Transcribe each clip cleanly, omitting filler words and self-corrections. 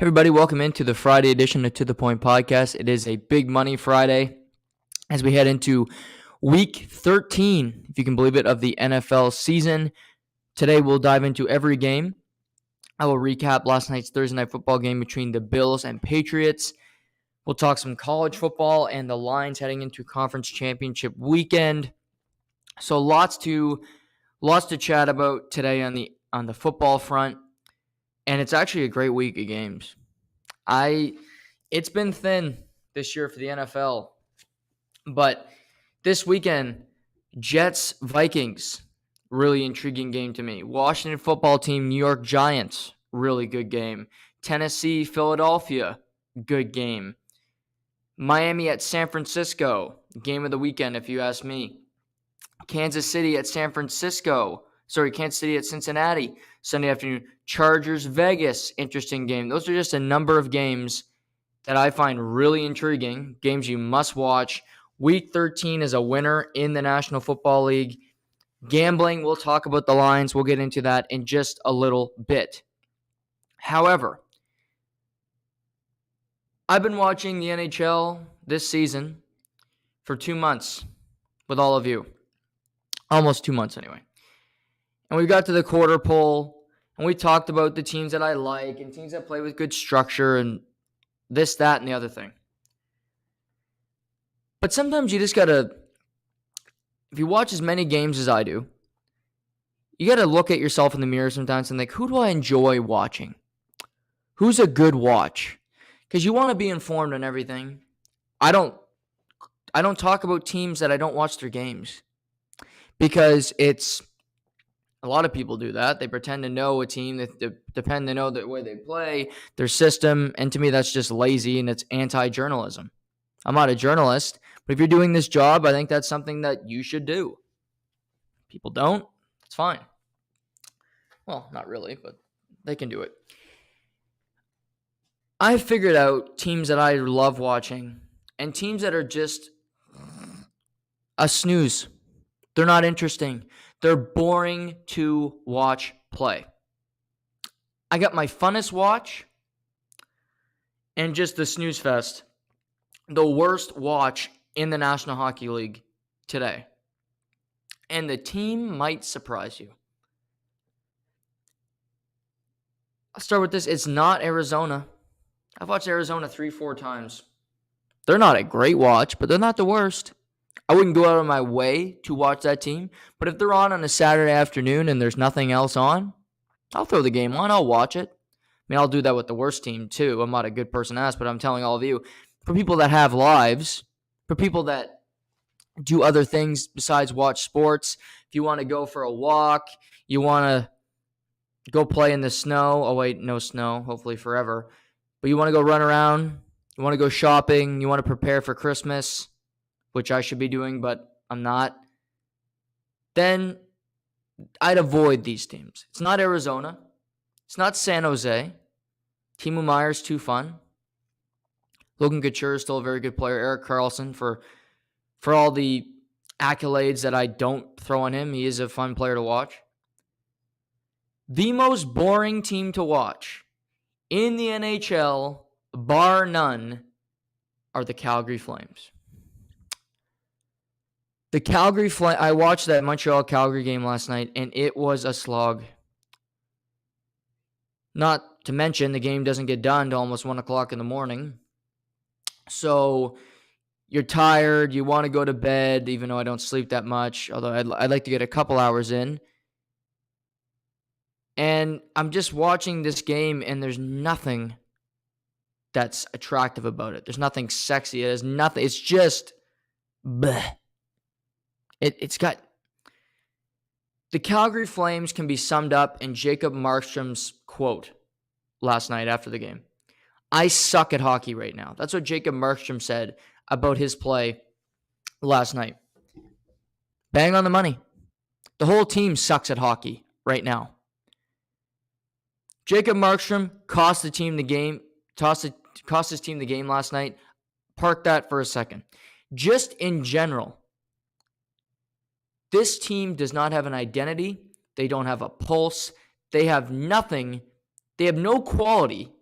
Hey everybody, welcome into the Friday edition of To The Point podcast. It is a big money Friday as we head into week 13, if you can believe it, of the NFL season. Today we'll dive into every game. I will recap last night's Thursday night football game between the Bills and Patriots. We'll talk some college football and the Lions heading into conference championship weekend. So lots to chat about today on the football front. And it's actually a great week of games. It's been thin this year for the NFL, but this weekend, Jets-Vikings, really intriguing game to me. Washington football team, New York Giants, really good game. Tennessee-Philadelphia, good game. Miami at San Francisco, game of the weekend if you ask me. Kansas City at Cincinnati, Sunday afternoon. Chargers, Vegas, interesting game. Those are just a number of games that I find really intriguing, games you must watch. Week 13 is a winner in the National Football League. Gambling, we'll talk about the lines. We'll get into that in just a little bit. However, I've been watching the NHL this season for 2 months with all of you. Almost 2 months anyway. And we got to the quarter poll, and we talked about the teams that I like and teams that play with good structure and this, that, and the other thing. But sometimes you just got to, if you watch as many games as I do, you got to look at yourself in the mirror sometimes and think, who do I enjoy watching? Who's a good watch? Because you want to be informed on everything. I don't talk about teams that I don't watch their games. Because a lot of people do that. They pretend to know a team, they depend to know the way they play, their system, and to me that's just lazy and it's anti-journalism. I'm not a journalist, but if you're doing this job, I think that's something that you should do. People don't, it's fine. Well, not really, but they can do it. I've figured out teams that I love watching and teams that are just a snooze. They're not interesting. They're boring to watch play. I got my funnest watch and just the snooze fest. The worst watch in the National Hockey League today. And the team might surprise you. I'll start with this. It's not Arizona. I've watched Arizona 3-4 times. They're not a great watch, but they're not the worst. I wouldn't go out of my way to watch that team, but if they're on a Saturday afternoon and there's nothing else on, I'll throw the game on. I'll watch it. I mean, I'll do that with the worst team too. I'm not a good person to ask, but I'm telling all of you, for people that have lives, for people that do other things besides watch sports, if you want to go for a walk, you want to go play in the snow. Oh, wait, no snow, hopefully forever. But you want to go run around, you want to go shopping, you want to prepare for Christmas, which I should be doing, but I'm not, then I'd avoid these teams. It's not Arizona. It's not San Jose. Timo Meier's too fun. Logan Couture is still a very good player. Erik Karlsson, for all the accolades that I don't throw on him, he is a fun player to watch. The most boring team to watch in the NHL, bar none, are the Calgary Flames. The Calgary Flames, I watched that Montreal-Calgary game last night, and it was a slog. Not to mention, the game doesn't get done until almost 1 o'clock in the morning. So you're tired, you want to go to bed, even though I don't sleep that much, although I'd like to get a couple hours in. And I'm just watching this game, and there's nothing that's attractive about it. There's nothing sexy. It has nothing. It's just bleh. It's got... The Calgary Flames can be summed up in Jacob Markstrom's quote last night after the game. I suck at hockey right now. That's what Jacob Markstrom said about his play last night. Bang on the money. The whole team sucks at hockey right now. Jacob Markstrom cost his team the game last night. Park that for a second. Just in general, this team does not have an identity. They don't have a pulse. They have nothing. They have no quality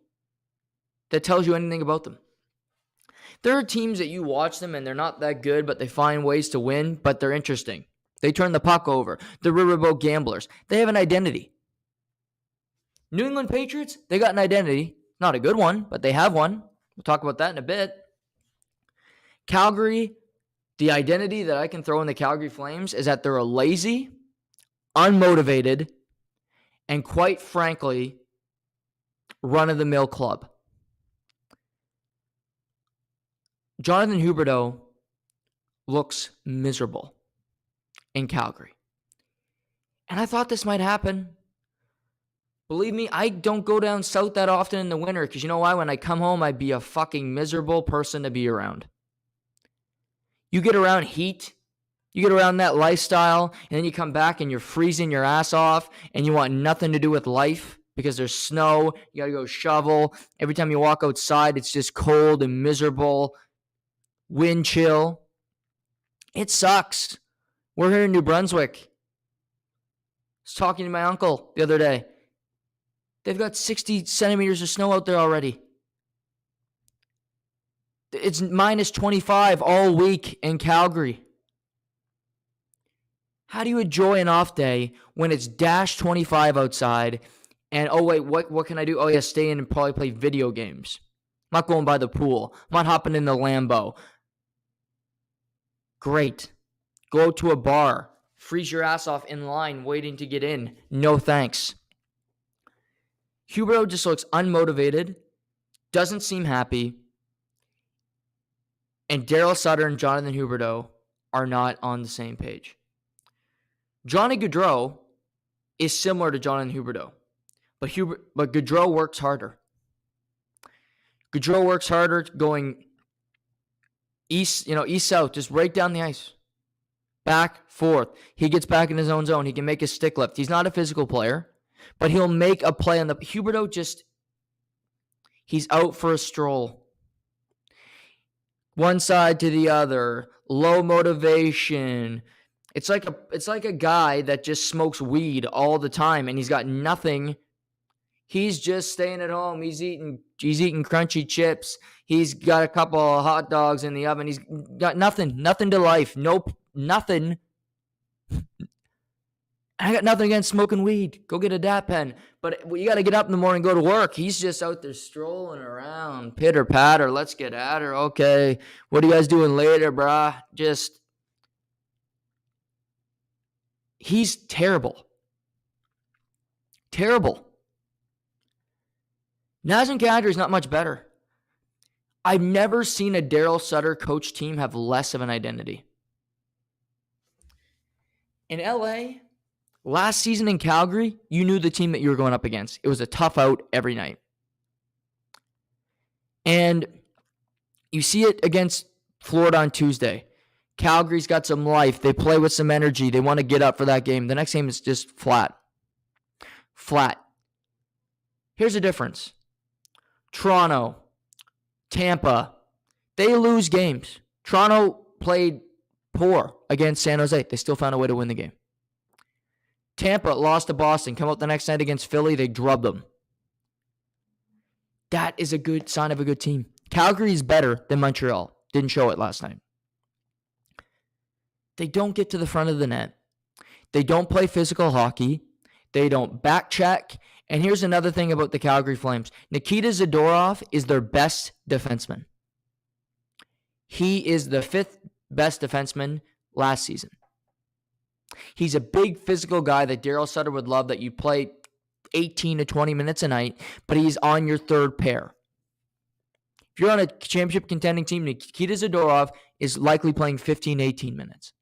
that tells you anything about them. There are teams that you watch them and they're not that good, but they find ways to win, but they're interesting. They turn the puck over. The riverboat gamblers. They have an identity. New England Patriots, they got an identity. Not a good one, but they have one. We'll talk about that in a bit. Calgary, the identity that I can throw in the Calgary Flames is that they're a lazy, unmotivated, and quite frankly, run-of-the-mill club. Jonathan Huberdeau looks miserable in Calgary. And I thought this might happen. Believe me, I don't go down south that often in the winter because you know why? When I come home, I'd be a fucking miserable person to be around. You get around heat, you get around that lifestyle, and then you come back and you're freezing your ass off and you want nothing to do with life because there's snow, you gotta go shovel. Every time you walk outside, it's just cold and miserable, wind chill. It sucks. We're here in New Brunswick. I was talking to my uncle the other day. They've got 60 centimeters of snow out there already. It's minus 25 all week in Calgary. How do you enjoy an off day when it's dash 25 outside and, oh, wait, what can I do? Oh, yeah, stay in and probably play video games. I'm not going by the pool. I'm not hopping in the Lambo. Great. Go to a bar. Freeze your ass off in line waiting to get in. No thanks. Huberdeau just looks unmotivated, doesn't seem happy, and Darryl Sutter and Jonathan Huberdeau are not on the same page. Johnny Gaudreau is similar to Jonathan Huberdeau, but Gaudreau works harder. Gaudreau works harder going east-south, just right down the ice. Back, forth. He gets back in his own zone. He can make a stick lift. He's not a physical player, but he'll make a play on the... Huberdeau he's out for a stroll. One side to the other. Low motivation. It's like a guy that just smokes weed all the time and he's got nothing. He's just staying at home. He's eating crunchy chips. He's got a couple of hot dogs in the oven. He's got nothing to life. Nope, nothing. I got nothing against smoking weed. Go get a dap pen. But you got to get up in the morning and go to work. He's just out there strolling around. Pitter patter. Let's get at her. Okay. What are you guys doing later, brah? He's terrible. Terrible. Nazem Kadri is not much better. I've never seen a Darryl Sutter coach team have less of an identity. In LA, last season in Calgary, you knew the team that you were going up against. It was a tough out every night. And you see it against Florida on Tuesday. Calgary's got some life. They play with some energy. They want to get up for that game. The next game is just flat. Flat. Here's the difference. Toronto, Tampa, they lose games. Toronto played poor against San Jose. They still found a way to win the game. Tampa lost to Boston. Come out the next night against Philly. They drubbed them. That is a good sign of a good team. Calgary is better than Montreal. Didn't show it last night. They don't get to the front of the net. They don't play physical hockey. They don't back check. And here's another thing about the Calgary Flames. Nikita Zadorov is their best defenseman. He is the 5th best defenseman last season. He's a big physical guy that Darryl Sutter would love, that you play 18 to 20 minutes a night, but he's on your third pair. If you're on a championship contending team, Nikita Zadorov is likely playing 15, 18 minutes.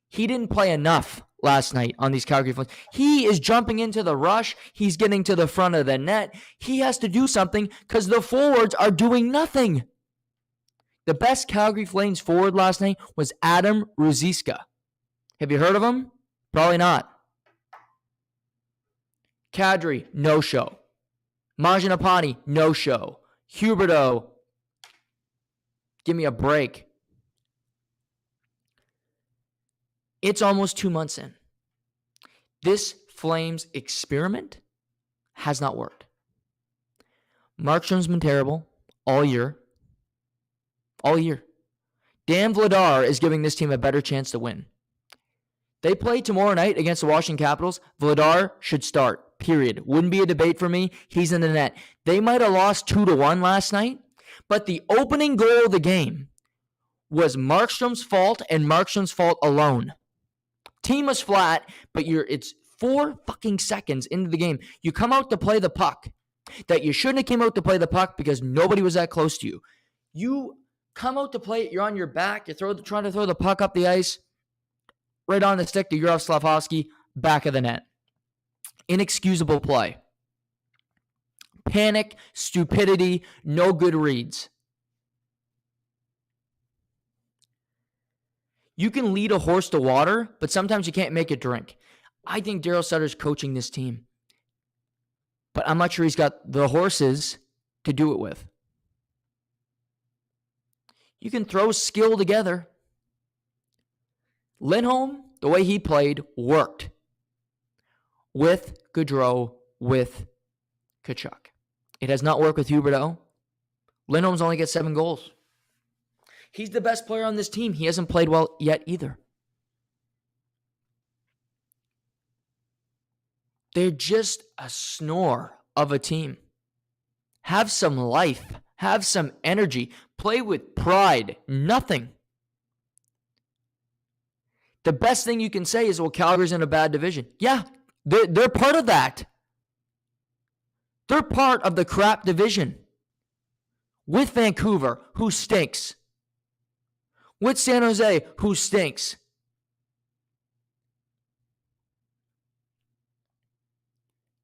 He didn't play enough last night on these Calgary Flames. He is jumping into the rush. He's getting to the front of the net. He has to do something because the forwards are doing nothing. The best Calgary Flames forward last night was Adam Ruzicka. Have you heard of him? Probably not. Kadri, no show. Mangiapane, no show. Huberdeau, give me a break. It's almost 2 months in. This Flames experiment has not worked. Markstrom's been terrible all year. All year. Dan Vladar is giving this team a better chance to win. They play tomorrow night against the Washington Capitals. Vladar should start, period. Wouldn't be a debate for me. He's in the net. They might have lost 2-1 last night, but the opening goal of the game was Markstrom's fault and Markstrom's fault alone. Team was flat, but it's 4 fucking seconds into the game. You come out to play the puck that you shouldn't have came out to play the puck because nobody was that close to you. You come out to play it, you're on your back, you're trying to throw the puck up the ice, right on the stick to Yurov Slavkovsky, back of the net. Inexcusable play. Panic, stupidity, no good reads. You can lead a horse to water, but sometimes you can't make it drink. I think Darryl Sutter's coaching this team, but I'm not sure he's got the horses to do it with. You can throw skill together. Lindholm, the way he played, worked with Gaudreau, with Tkachuk. It has not worked with Huberdeau. Lindholm's only got 7 goals. He's the best player on this team. He hasn't played well yet either. They're just a snore of a team. Have some life. Have some energy. Play with pride. Nothing. The best thing you can say is, well, Calgary's in a bad division. Yeah, they're part of that. They're part of the crap division. With Vancouver, who stinks. With San Jose, who stinks.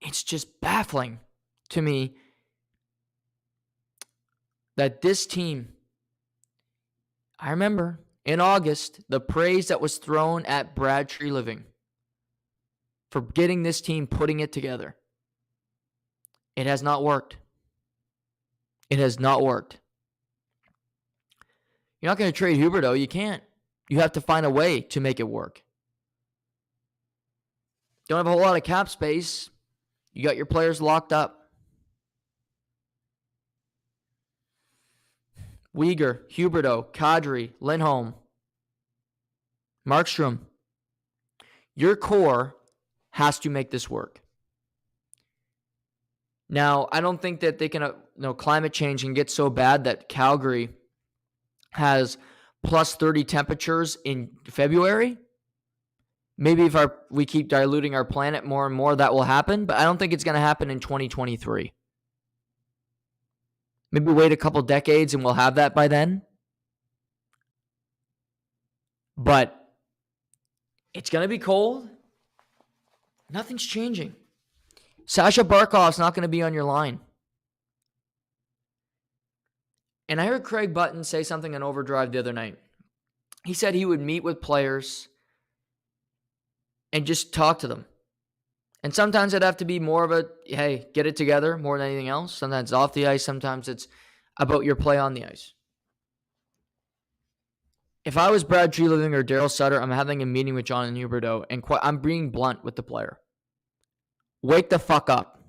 It's just baffling to me that this team, I remember in August, the praise that was thrown at Brad Treliving for getting this team, putting it together. It has not worked. It has not worked. You're not going to trade Huberdeau. You can't. You have to find a way to make it work. Don't have a whole lot of cap space. You got your players locked up. Weegar, Huberdeau, Kadri, Lindholm, Markstrom. Your core has to make this work. Now, I don't think that they can, climate change can get so bad that Calgary has plus 30 temperatures in February. Maybe if we keep diluting our planet more and more, that will happen. But I don't think it's going to happen in 2023. Maybe wait a couple decades and we'll have that by then. But it's going to be cold. Nothing's changing. Sasha Barkov's not going to be on your line. And I heard Craig Button say something on Overdrive the other night. He said he would meet with players and just talk to them. And sometimes it'd have to be more of a, hey, get it together more than anything else. Sometimes it's off the ice. Sometimes it's about your play on the ice. If I was Brad Treliving or Darryl Sutter, I'm having a meeting with John and Huberdeau, and I'm being blunt with the player. Wake the fuck up.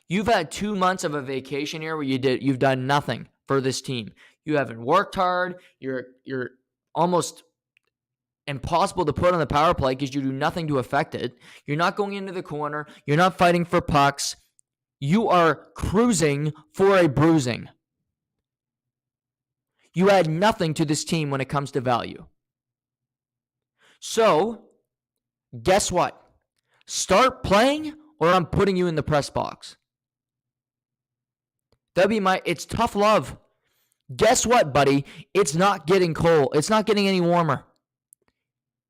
You've had 2 months of a vacation here where you've done nothing for this team. You haven't worked hard. You're almost impossible to put on the power play because you do nothing to affect it. You're not going into the corner. You're not fighting for pucks. You are cruising for a bruising. You add nothing to this team when it comes to value. So, guess what? Start playing or I'm putting you in the press box. It's tough love. Guess what, buddy? It's not getting cold. It's not getting any warmer.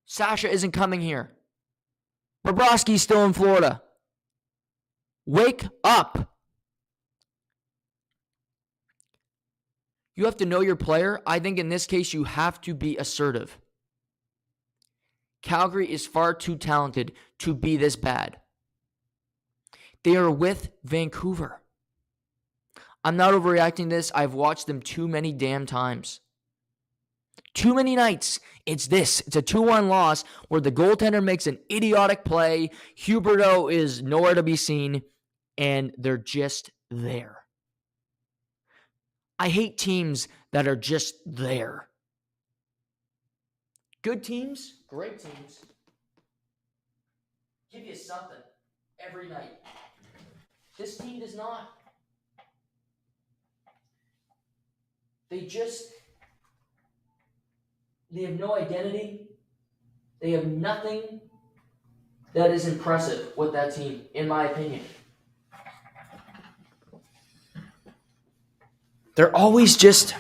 Sasha isn't coming here. Bobrovsky's still in Florida. Wake up. You have to know your player. I think in this case, you have to be assertive. Calgary is far too talented to be this bad. They are with Vancouver. I'm not overreacting to this. I've watched them too many damn times. Too many nights. It's this. It's a 2-1 loss where the goaltender makes an idiotic play. Huberdeau is nowhere to be seen, and they're just there. I hate teams that are just there. Good teams, great teams, give you something every night. This team does not. They have no identity. They have nothing that is impressive with that team, in my opinion. They're always just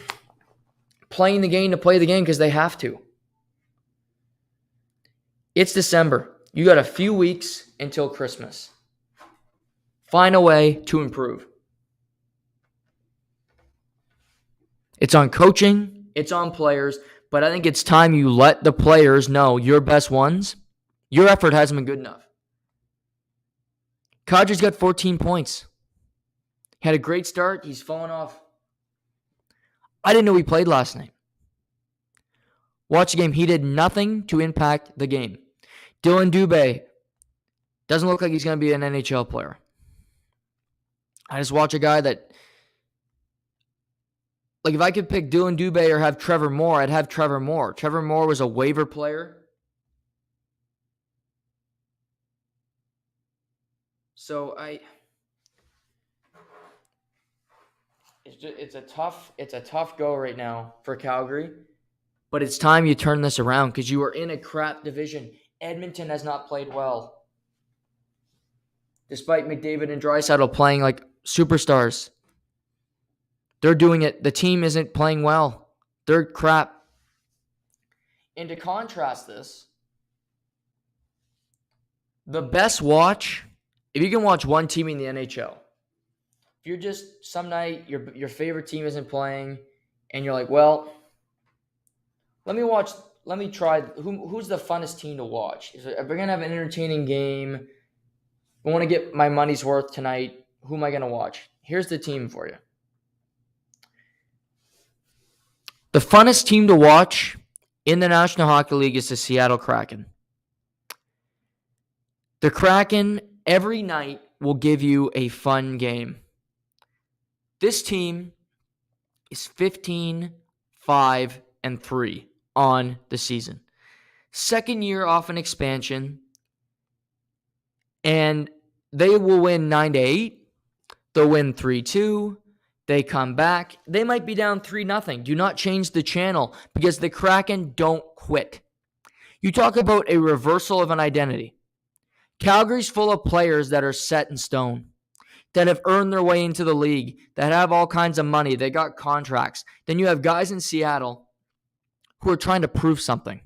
playing the game to play the game because they have to. It's December. You got a few weeks until Christmas. Find a way to improve. It's on coaching, it's on players, but I think it's time you let the players know, your best ones, your effort hasn't been good enough. Kadri's got 14 points. Had a great start. He's fallen off. I didn't know he played last night. Watch the game. He did nothing to impact the game. Dylan Dubé doesn't look like he's going to be an NHL player. I just watch a guy that, like, if I could pick Dylan Dubé or have Trevor Moore, I'd have Trevor Moore. Trevor Moore was a waiver player. So it's a tough go right now for Calgary, but it's time you turn this around because you are in a crap division. Edmonton has not played well, despite McDavid and Draisaitl playing like superstars. They're doing it. The team isn't playing well. They're crap. And to contrast this, the best watch, if you can watch one team in the NHL, if you're just some night your favorite team isn't playing and you're like, well, let me try who's the funnest team to watch. If we're going to have an entertaining game, I want to get my money's worth tonight, who am I going to watch? Here's the team for you. The funnest team to watch in the National Hockey League is the Seattle Kraken. The Kraken every night will give you a fun game. This team is 15-5-3 on the season. Second year off an expansion, and they will win 9-8. They'll win 3-2. They come back. They might be down 3-0. Do not change the channel because the Kraken don't quit. You talk about a reversal of an identity. Calgary's full of players that are set in stone, that have earned their way into the league, that have all kinds of money. They got contracts. Then you have guys in Seattle who are trying to prove something.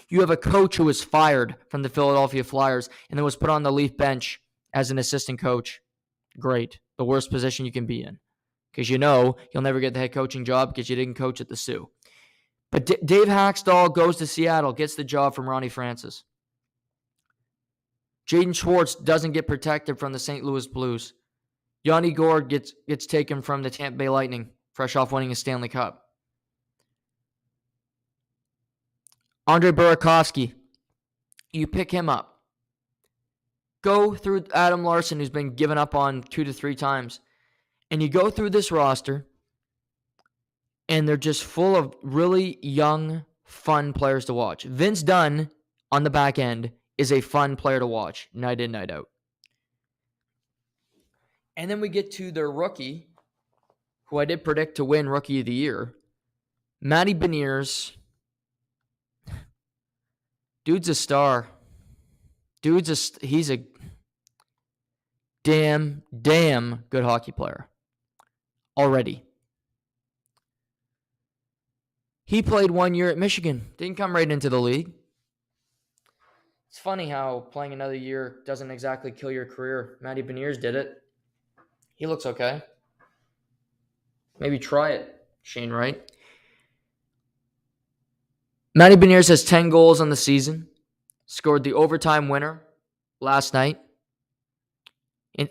You have a coach who was fired from the Philadelphia Flyers and then was put on the Leaf bench as an assistant coach. Great. The worst position you can be in. Because you know you'll never get the head coaching job because you didn't coach at the Sioux. But Dave Haxtell goes to Seattle, gets the job from Ronnie Francis. Jaden Schwartz doesn't get protected from the St. Louis Blues. Yanni Gourde gets taken from the Tampa Bay Lightning, fresh off winning a Stanley Cup. Andre Burakovsky, you pick him up. Go through Adam Larson, who's been given up on 2 to 3 times. And you go through this roster, and they're just full of really young, fun players to watch. Vince Dunn, on the back end, is a fun player to watch, night in, night out. And then we get to their rookie, who I did predict to win Rookie of the Year, Matty Beniers. Dude's a star. He's a damn good hockey player. Already. He played 1 year at Michigan. Didn't come right into the league. It's funny how playing another year doesn't exactly kill your career. Matty Beniers did it. He looks okay. Maybe try it, Shane Wright. Matty Beniers has 10 goals on the season. Scored the overtime winner last night.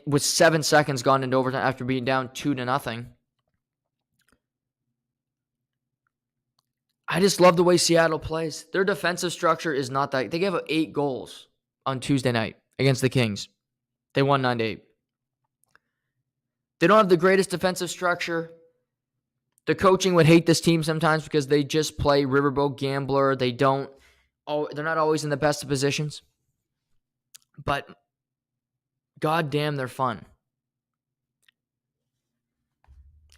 With 7 seconds gone into overtime after being down 2-0. I just love the way Seattle plays. Their defensive structure is not that. They gave up 8 goals on Tuesday night against the Kings. They won 9-8. They don't have the greatest defensive structure, The coaching would hate this team sometimes because they just play riverboat gambler. They're not always in the best of positions. But goddamn, they're fun.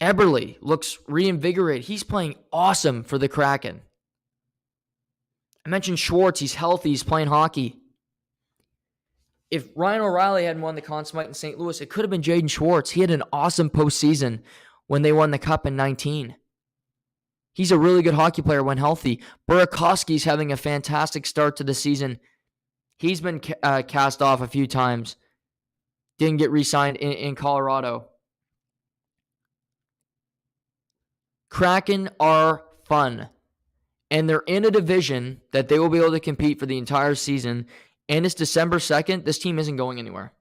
Eberle looks reinvigorated. He's playing awesome for the Kraken. I mentioned Schwartz. He's healthy. He's playing hockey. If Ryan O'Reilly hadn't won the Conn Smythe in St. Louis, it could have been Jaden Schwartz. He had an awesome postseason when they won the Cup in 19. He's a really good hockey player when healthy. Burakovsky's having a fantastic start to the season. He's been cast off a few times. Didn't get re-signed in Colorado. Kraken are fun. And they're in a division that they will be able to compete for the entire season. And it's December 2nd. This team isn't going anywhere.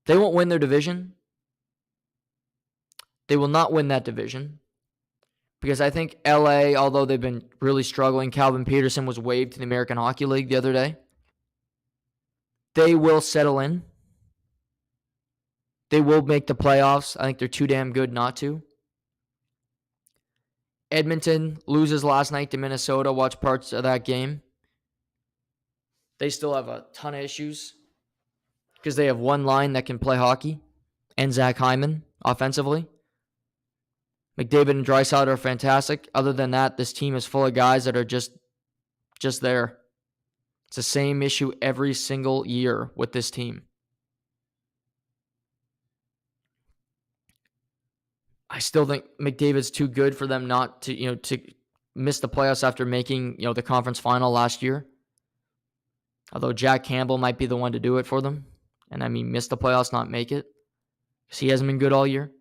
They won't win their division. They will not win that division. Because I think LA, although they've been really struggling, Calvin Peterson was waived to the American Hockey League the other day. They will settle in. They will make the playoffs. I think they're too damn good not to. Edmonton loses last night to Minnesota. Watch parts of that game. They still have a ton of issues because they have one line that can play hockey and Zach Hyman offensively. McDavid and Draisaitl are fantastic. Other than that, this team is full of guys that are just there. It's the same issue every single year with this team. I still think McDavid's too good for them not to miss the playoffs after making the conference final last year. Although Jack Campbell might be the one to do it for them. And I mean miss the playoffs, not make it. Because he hasn't been good all year.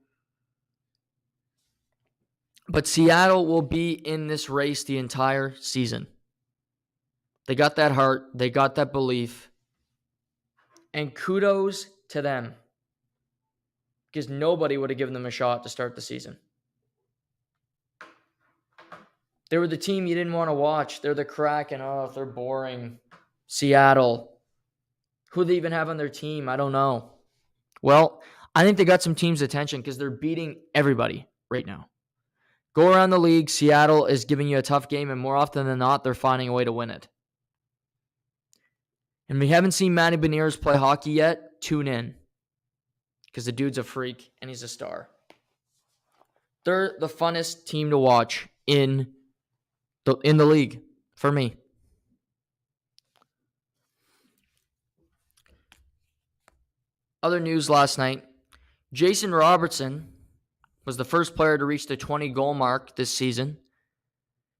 But Seattle will be in this race the entire season. They got that heart. They got that belief. And kudos to them. Because nobody would have given them a shot to start the season. They were the team you didn't want to watch. They're the Kraken. Oh, they're boring. Seattle. Who they even have on their team? I don't know. Well, I think they got some teams' attention because they're beating everybody right now. Go around the league. Seattle is giving you a tough game, and more often than not, they're finding a way to win it. And we haven't seen Matty Beniers play hockey yet. Tune in. Because the dude's a freak, and he's a star. They're the funnest team to watch in the league, for me. Other news last night. Jason Robertson was the first player to reach the 20-goal mark this season.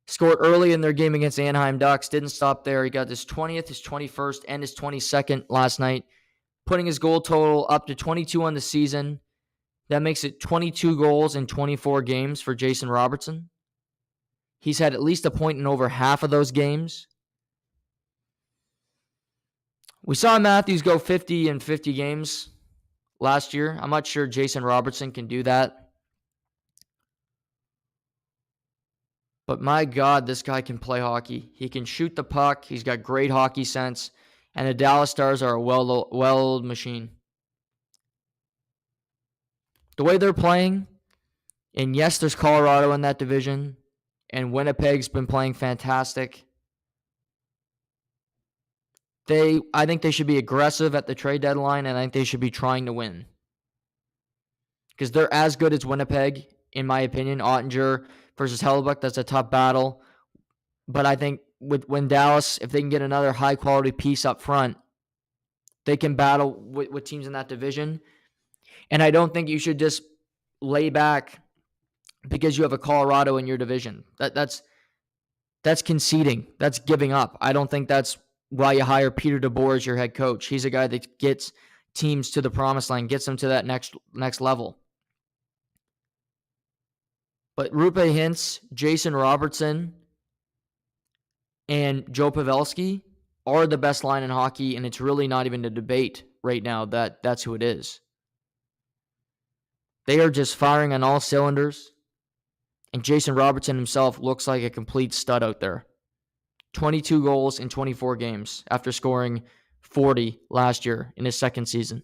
Scored early in their game against the Anaheim Ducks. Didn't stop there. He got his 20th, his 21st, and his 22nd last night, putting his goal total up to 22 on the season. That makes it 22 goals in 24 games for Jason Robertson. He's had at least a point in over half of those games. We saw Matthews go 50 in 50 games last year. I'm not sure Jason Robertson can do that. But my God, this guy can play hockey. He can shoot the puck. He's got great hockey sense. And the Dallas Stars are a well-oiled machine. The way they're playing, and yes, there's Colorado in that division, and Winnipeg's been playing fantastic. I think they should be aggressive at the trade deadline, and I think they should be trying to win. Because they're as good as Winnipeg, in my opinion. Ottinger versus Hellebuck, that's a tough battle. But I think when Dallas, if they can get another high-quality piece up front, they can battle with teams in that division. And I don't think you should just lay back because you have a Colorado in your division. That's conceding. That's giving up. I don't think that's why you hire Peter DeBoer as your head coach. He's a guy that gets teams to the promised land, gets them to that next level. But Rupe Hintz, Jason Robertson, and Joe Pavelski are the best line in hockey, and it's really not even a debate right now that that's who it is. They are just firing on all cylinders, and Jason Robertson himself looks like a complete stud out there. 22 goals in 24 games after scoring 40 last year in his second season.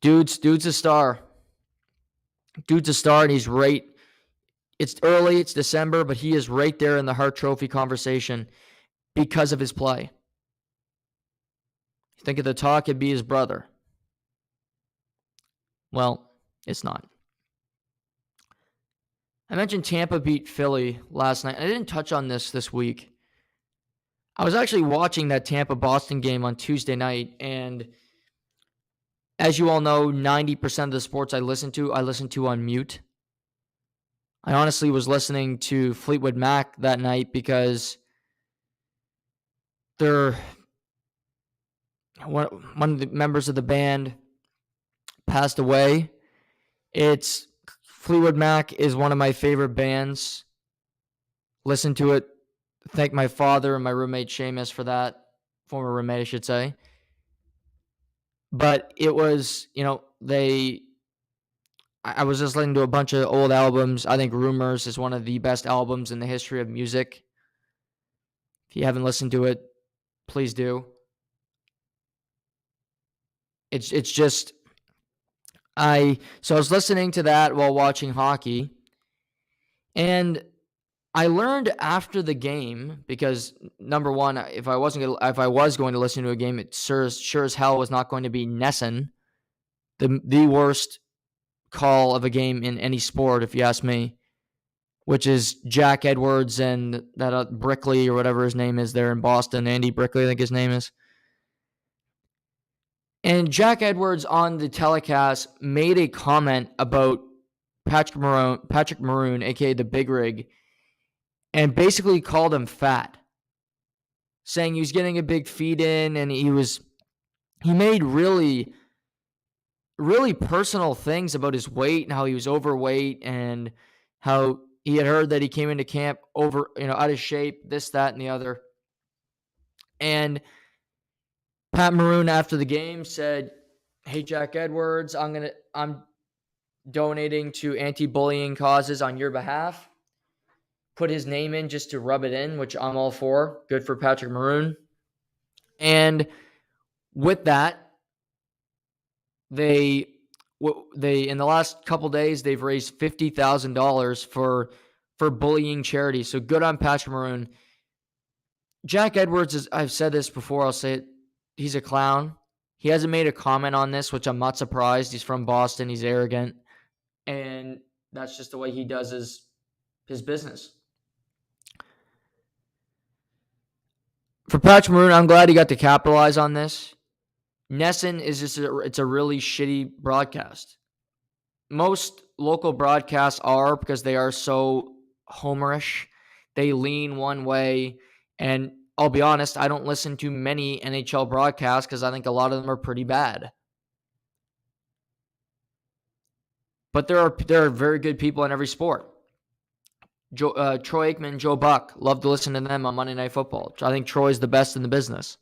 Dude's a star. Dude's a star, and he's right. It's early, it's December, but he is right there in the Hart Trophy conversation because of his play. You think at the talk it'd be his brother. Well, it's not. I mentioned Tampa beat Philly last night. I didn't touch on this week. I was actually watching that Tampa-Boston game on Tuesday night, and as you all know, 90% of the sports I listen to on mute. I honestly was listening to Fleetwood Mac that night because one of the members of the band passed away. It's Fleetwood Mac is one of my favorite bands. Listen to it. Thank my father and my roommate Seamus for that. Former roommate, I should say. But it was, I was just listening to a bunch of old albums. I think Rumors is one of the best albums in the history of music. If you haven't listened to it, please do. It's just I was listening to that while watching hockey, and I learned after the game, because number one, if I was going to listen to a game, it sure as hell was not going to be NESN, the worst call of a game in any sport, if you ask me, which is Jack Edwards and that Brickley or whatever his name is there in Boston, Andy Brickley, I think his name is. And Jack Edwards on the telecast made a comment about Patrick Maroon, aka the Big Rig, and basically called him fat, saying he was getting a big feed in, and he made really, really personal things about his weight and how he was overweight and how he had heard that he came into camp out of shape, this, that, and the other. And Pat Maroon after the game said, "Hey, Jack Edwards, I'm donating to anti-bullying causes on your behalf." Put his name in just to rub it in, which I'm all for. Good for Patrick Maroon. And with that, they in the last couple days they've raised $50,000 for bullying charities. So good on Patrick Maroon. Jack Edwards is, I've said this before, I'll say it, he's a clown. He hasn't made a comment on this, which I'm not surprised. He's from Boston, he's arrogant, and that's just the way he does his business. For Patrick Maroon, I'm glad he got to capitalize on this. NESN is it's a really shitty broadcast. Most local broadcasts are, because they are so homerish. They lean one way, and I'll be honest, I don't listen to many NHL broadcasts because I think a lot of them are pretty bad. But there are very good people in every sport. Troy Aikman, Joe Buck, love to listen to them on Monday Night Football. I think Troy's the best in the business.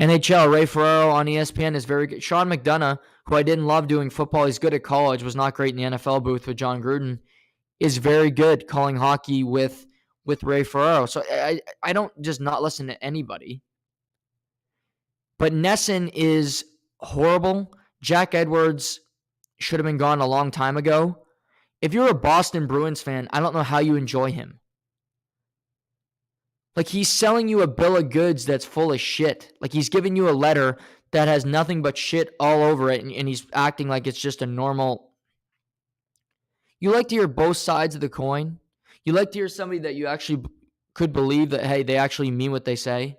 NHL, Ray Ferraro on ESPN is very good. Sean McDonough, who I didn't love doing football, he's good at college, was not great in the NFL booth with John Gruden, is very good calling hockey with Ray Ferraro. So I don't just not listen to anybody. But NESN is horrible. Jack Edwards should have been gone a long time ago. If you're a Boston Bruins fan, I don't know how you enjoy him. Like, he's selling you a bill of goods that's full of shit. Like, he's giving you a letter that has nothing but shit all over it, and he's acting like it's just a normal. You like to hear both sides of the coin. You like to hear somebody that you actually could believe that, hey, they actually mean what they say.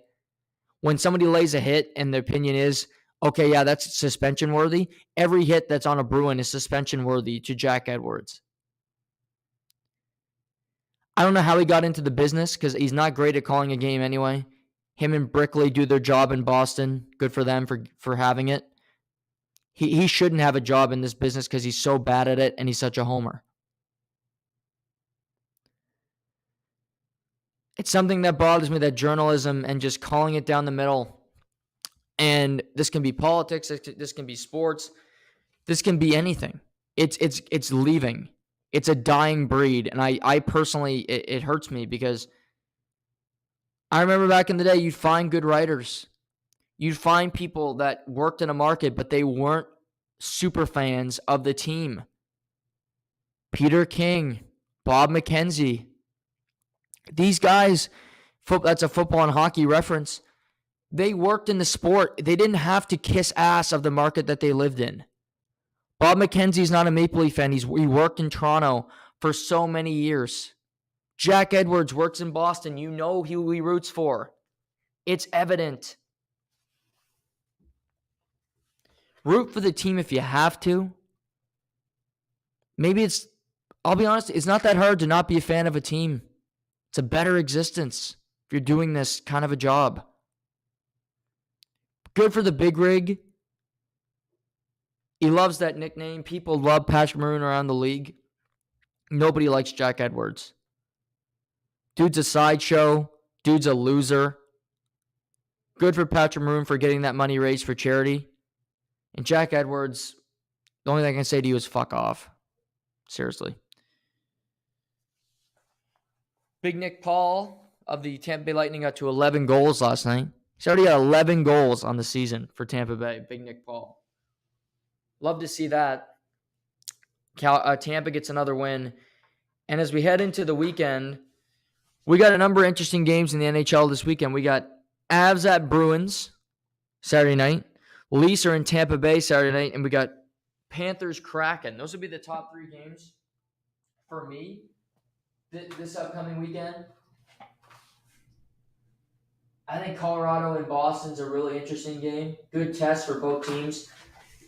When somebody lays a hit and the opinion is, okay, yeah, that's suspension worthy, every hit that's on a Bruin is suspension worthy to Jack Edwards. I don't know how he got into the business because he's not great at calling a game anyway. Him and Brickley do their job in Boston. Good for them for having it. He shouldn't have a job in this business because he's so bad at it and he's such a homer. It's something that bothers me, that journalism and just calling it down the middle. And this can be politics. This can be sports. This can be anything. It's leaving. It's a dying breed. And I personally, it hurts me because I remember back in the day, you'd find good writers. You'd find people that worked in a market, but they weren't super fans of the team. Peter King, Bob McKenzie. These guys, that's a football and hockey reference. They worked in the sport. They didn't have to kiss ass of the market that they lived in. Bob McKenzie's not a Maple Leaf fan. He worked in Toronto for so many years. Jack Edwards works in Boston. You know who he roots for. It's evident. Root for the team if you have to. Maybe I'll be honest, it's not that hard to not be a fan of a team. It's a better existence if you're doing this kind of a job. Good for the Big Rig. He loves that nickname. People love Patrick Maroon around the league. Nobody likes Jack Edwards. Dude's a sideshow. Dude's a loser. Good for Patrick Maroon for getting that money raised for charity. And Jack Edwards, the only thing I can say to you is fuck off. Seriously. Big Nick Paul of the Tampa Bay Lightning got to 11 goals last night. He's already got 11 goals on the season for Tampa Bay. Big Nick Paul. Love to see that. Tampa gets another win. And as we head into the weekend, we got a number of interesting games in the NHL this weekend. We got Avs at Bruins Saturday night. Leafs are in Tampa Bay Saturday night. And we got Panthers Kraken. Those would be the top three games for me this upcoming weekend. I think Colorado and Boston's a really interesting game. Good test for both teams.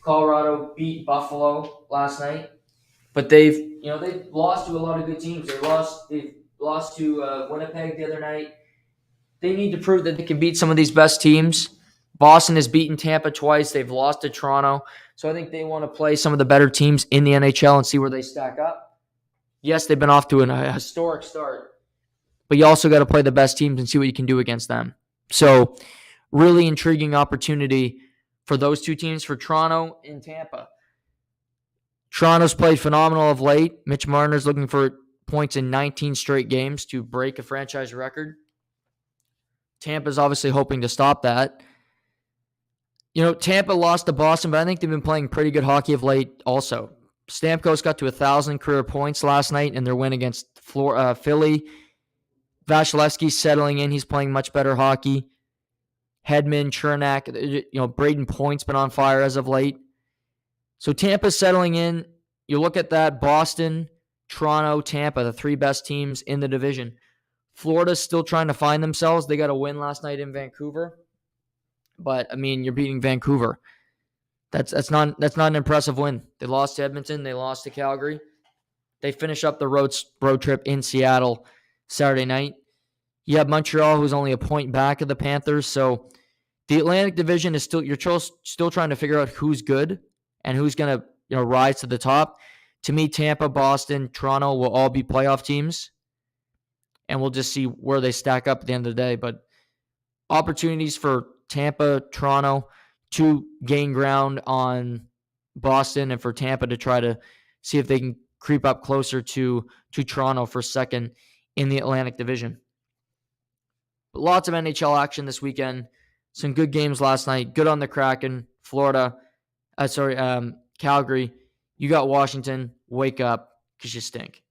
Colorado beat Buffalo last night, but they've lost to a lot of good teams. They've lost to Winnipeg the other night. They need to prove that they can beat some of these best teams. Boston has beaten Tampa twice. They've lost to Toronto. So I think they want to play some of the better teams in the NHL and see where they stack up. Yes, they've been off to a historic start, but you also got to play the best teams and see what you can do against them. So really intriguing opportunity for those two teams, for Toronto and Tampa. Toronto's played phenomenal of late. Mitch Marner's looking for points in 19 straight games to break a franchise record. Tampa's obviously hoping to stop that. Tampa lost to Boston, but I think they've been playing pretty good hockey of late also. Stamkos got to 1,000 career points last night in their win against Philly. Vasilevsky's settling in. He's playing much better hockey. Hedman, Chernak, Braden Point's been on fire as of late. So Tampa's settling in. You look at that, Boston, Toronto, Tampa, the three best teams in the division. Florida's still trying to find themselves. They got a win last night in Vancouver. But, you're beating Vancouver. That's not an impressive win. They lost to Edmonton. They lost to Calgary. They finish up the road trip in Seattle Saturday night. You have Montreal, who's only a point back of the Panthers. So the Atlantic Division is still trying to figure out who's good and who's going to rise to the top. To me, Tampa, Boston, Toronto will all be playoff teams, and we'll just see where they stack up at the end of the day. But opportunities for Tampa, Toronto to gain ground on Boston, and for Tampa to try to see if they can creep up closer to Toronto for second in the Atlantic Division. But lots of NHL action this weekend. Some good games last night. Good on the Kraken. Calgary. You got Washington. Wake up, because you stink.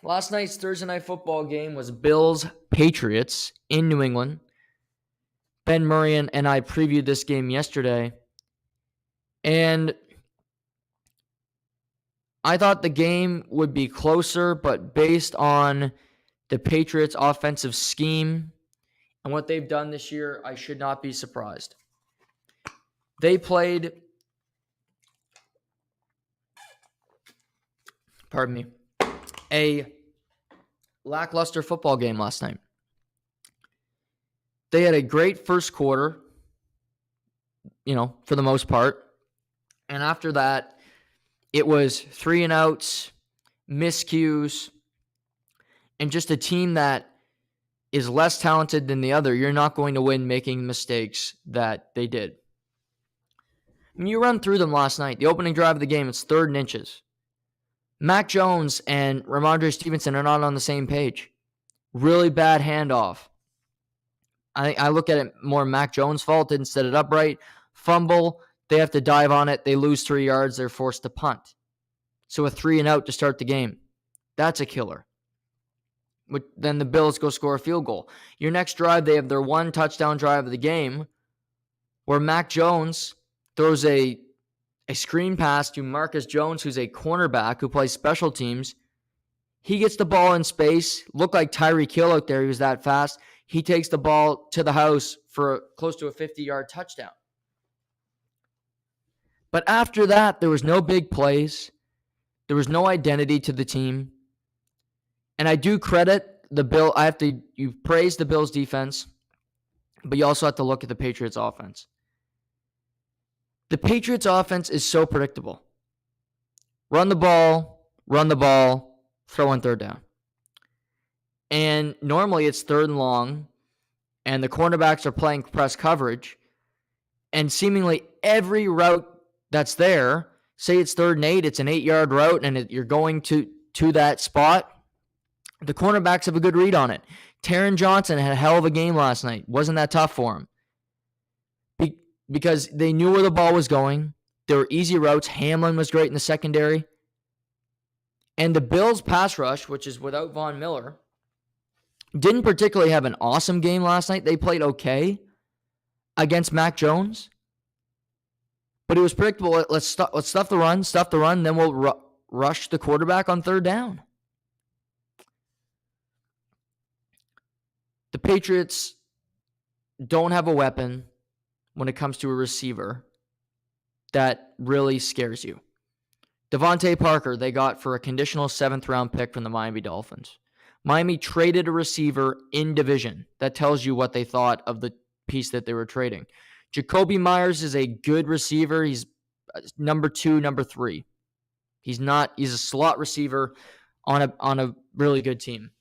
Last night's Thursday night football game was Bills-Patriots in New England. Ben Murray and I previewed this game yesterday. And I thought the game would be closer, but based on the Patriots' offensive scheme and what they've done this year, I should not be surprised. They played, a lackluster football game last night. They had a great first quarter, for the most part. And after that, it was 3-and-outs, miscues, and just a team that is less talented than the other. You're not going to win making mistakes that they did. You run through them last night. The opening drive of the game, it's 3rd and inches. Mac Jones and Ramondre Stevenson are not on the same page. Really bad handoff. I look at it more Mac Jones' fault, didn't set it up right. fumble, they have to dive on it, they lose 3 yards, they're forced to punt. So a 3 and out to start the game. That's a killer. Then the Bills go score a field goal. Your next drive, they have their one touchdown drive of the game where Mac Jones throws a screen pass to Marcus Jones, who's a cornerback who plays special teams. He gets the ball in space. Looked like Tyreek Hill out there. He was that fast. He takes the ball to the house for close to a 50-yard touchdown. But after that, there was no big plays. There was no identity to the team. And I do credit the Bill. You praise the Bills defense, but you also have to look at the Patriots offense. The Patriots offense is so predictable. Run the ball, throw in third down. And normally it's third and long, and the cornerbacks are playing press coverage, and seemingly every route that's there, say it's 3rd and 8, it's an 8-yard route, and you're going to that spot, the cornerbacks have a good read on it. Taron Johnson had a hell of a game last night. Wasn't that tough for him? Because they knew where the ball was going. There were easy routes. Hamlin was great in the secondary. And the Bills' pass rush, which is without Von Miller, didn't particularly have an awesome game last night. They played okay against Mac Jones. But it was predictable. Let's stuff the run, then we'll rush the quarterback on third down. The Patriots don't have a weapon when it comes to a receiver that really scares you. Devontae Parker, they got for a conditional 7th-round pick from the Miami Dolphins. Miami traded a receiver in division. That tells you what they thought of the piece that they were trading. Jacoby Myers is a good receiver. He's number 2, number 3. He's a slot receiver on a really good team.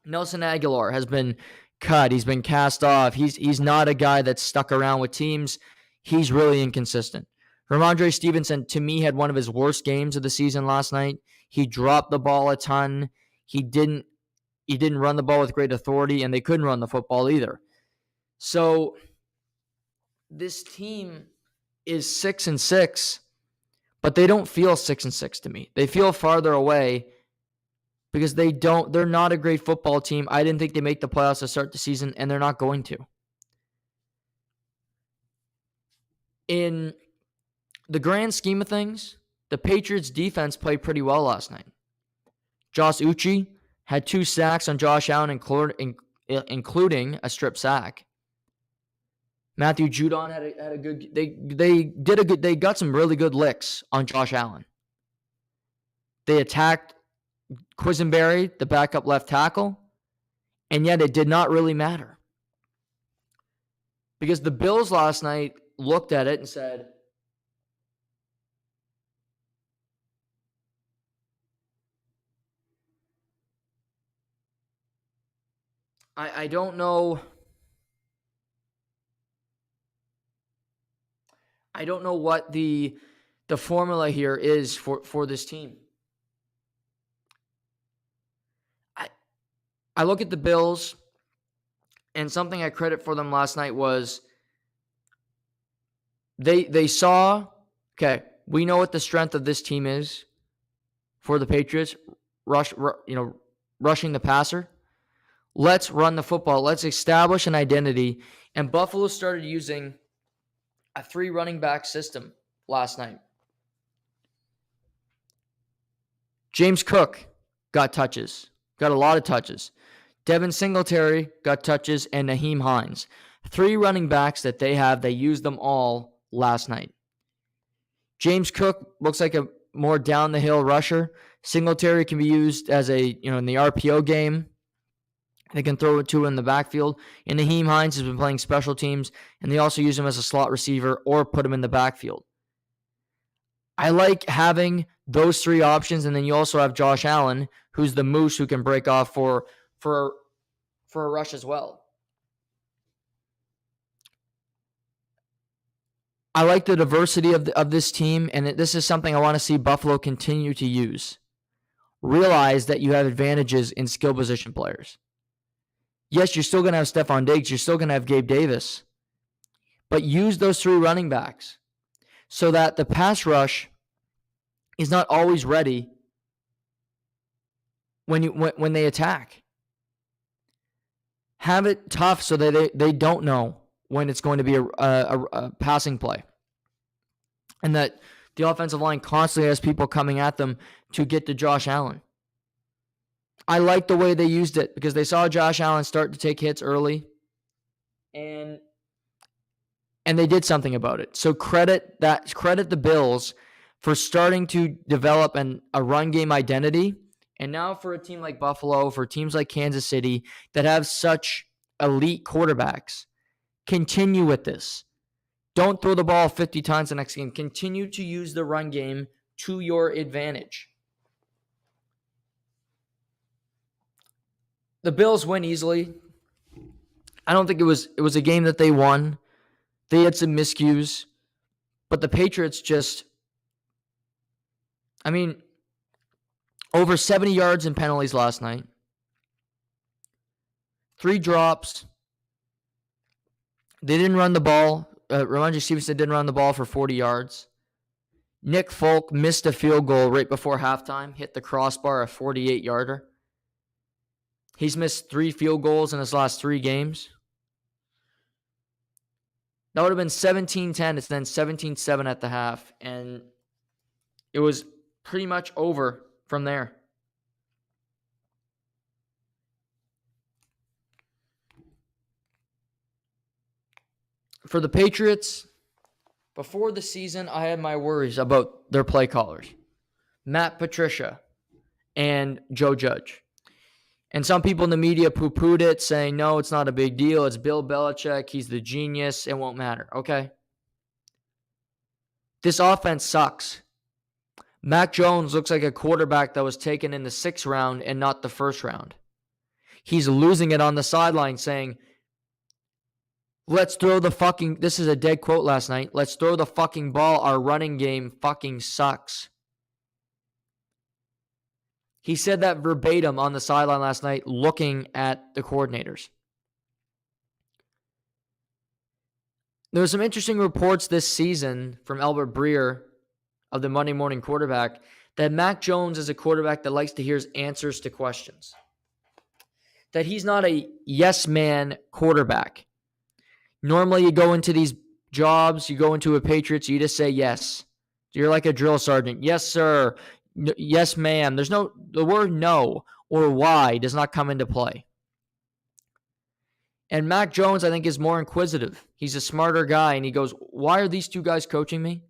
Nelson Aguilar has been cut. He's been cast off. He's not a guy that's stuck around with teams. He's really inconsistent. Ramondre Stevenson, to me, had one of his worst games of the season last night. He dropped the ball a ton. He didn't run the ball with great authority, and they couldn't run the football either. So this team is 6-6, but they don't feel 6-6 to me. They feel farther away because they're not a great football team. I didn't think they make the playoffs to start the season, and they're not going to. In the grand scheme of things, the Patriots defense played pretty well last night. Josh Uche had 2 sacks on Josh Allen, including a strip sack. Matthew Judon had a good. They got some really good licks on Josh Allen. They attacked Quisenberry, the backup left tackle, and yet it did not really matter. Because the Bills last night looked at it and said, I don't know. I don't know what the formula here is for this team. I look at the Bills, and something I credit for them last night was they saw, okay, we know what the strength of this team is for the Patriots, rushing the passer. Let's run the football. Let's establish an identity. And Buffalo started using a 3 running back system last night. James Cook got a lot of touches. Devin Singletary got touches, and Nyheim Hines. 3 running backs that they have. They used them all last night. James Cook looks like a more down the hill rusher. Singletary can be used as in the RPO game. They can throw it to in the backfield. And Nyheim Hines has been playing special teams, and they also use him as a slot receiver or put him in the backfield. I like having those 3 options, and then you also have Josh Allen, who's the moose who can break off for a rush as well. I like the diversity of this team, and this is something I want to see Buffalo continue to use. Realize that you have advantages in skill position players. Yes, you're still going to have Stephon Diggs. You're still going to have Gabe Davis. but use those 3 running backs so that the pass rush is not always ready when they attack. Have it tough so that they don't know when it's going to be a passing play. And that the offensive line constantly has people coming at them to get to Josh Allen. I like the way they used it because they saw Josh Allen start to take hits early. And they did something about it. So credit the Bills for starting to develop a run game identity. And now for a team like Buffalo, for teams like Kansas City that have such elite quarterbacks, continue with this. Don't throw the ball 50 times the next game. Continue to use the run game to your advantage. The Bills win easily. I don't think it was a game that they won. They had some miscues, but the Patriots over 70 yards in penalties last night. 3 drops. They didn't run the ball. Ramondre Stevenson didn't run the ball for 40 yards. Nick Folk missed a field goal right before halftime, hit the crossbar, a 48-yarder. He's missed 3 field goals in his last 3 games. That would have been 17-10. It's then 17-7 at the half, and it was pretty much over from there. For the Patriots, before the season, I had my worries about their play callers, Matt Patricia and Joe Judge. And some people in the media poo-pooed it, saying, no, it's not a big deal. It's Bill Belichick. He's the genius. It won't matter. Okay. This offense sucks. Mac Jones looks like a quarterback that was taken in the 6th round and not the 1st round. He's losing it on the sideline saying, let's throw the fucking, this is a dead quote last night, let's throw the fucking ball. Our running game fucking sucks. He said that verbatim on the sideline last night looking at the coordinators. There were some interesting reports this season from Albert Breer of the Monday Morning Quarterback that Mac Jones is a quarterback that likes to hear answers to questions. That he's not a yes man quarterback. Normally you go into these jobs, you go into a Patriots, you just say yes. You're like a drill sergeant. Yes, sir. Yes, ma'am. The word no or why does not come into play. And Mac Jones, I think, is more inquisitive. He's a smarter guy, and he goes, why are these 2 guys coaching me?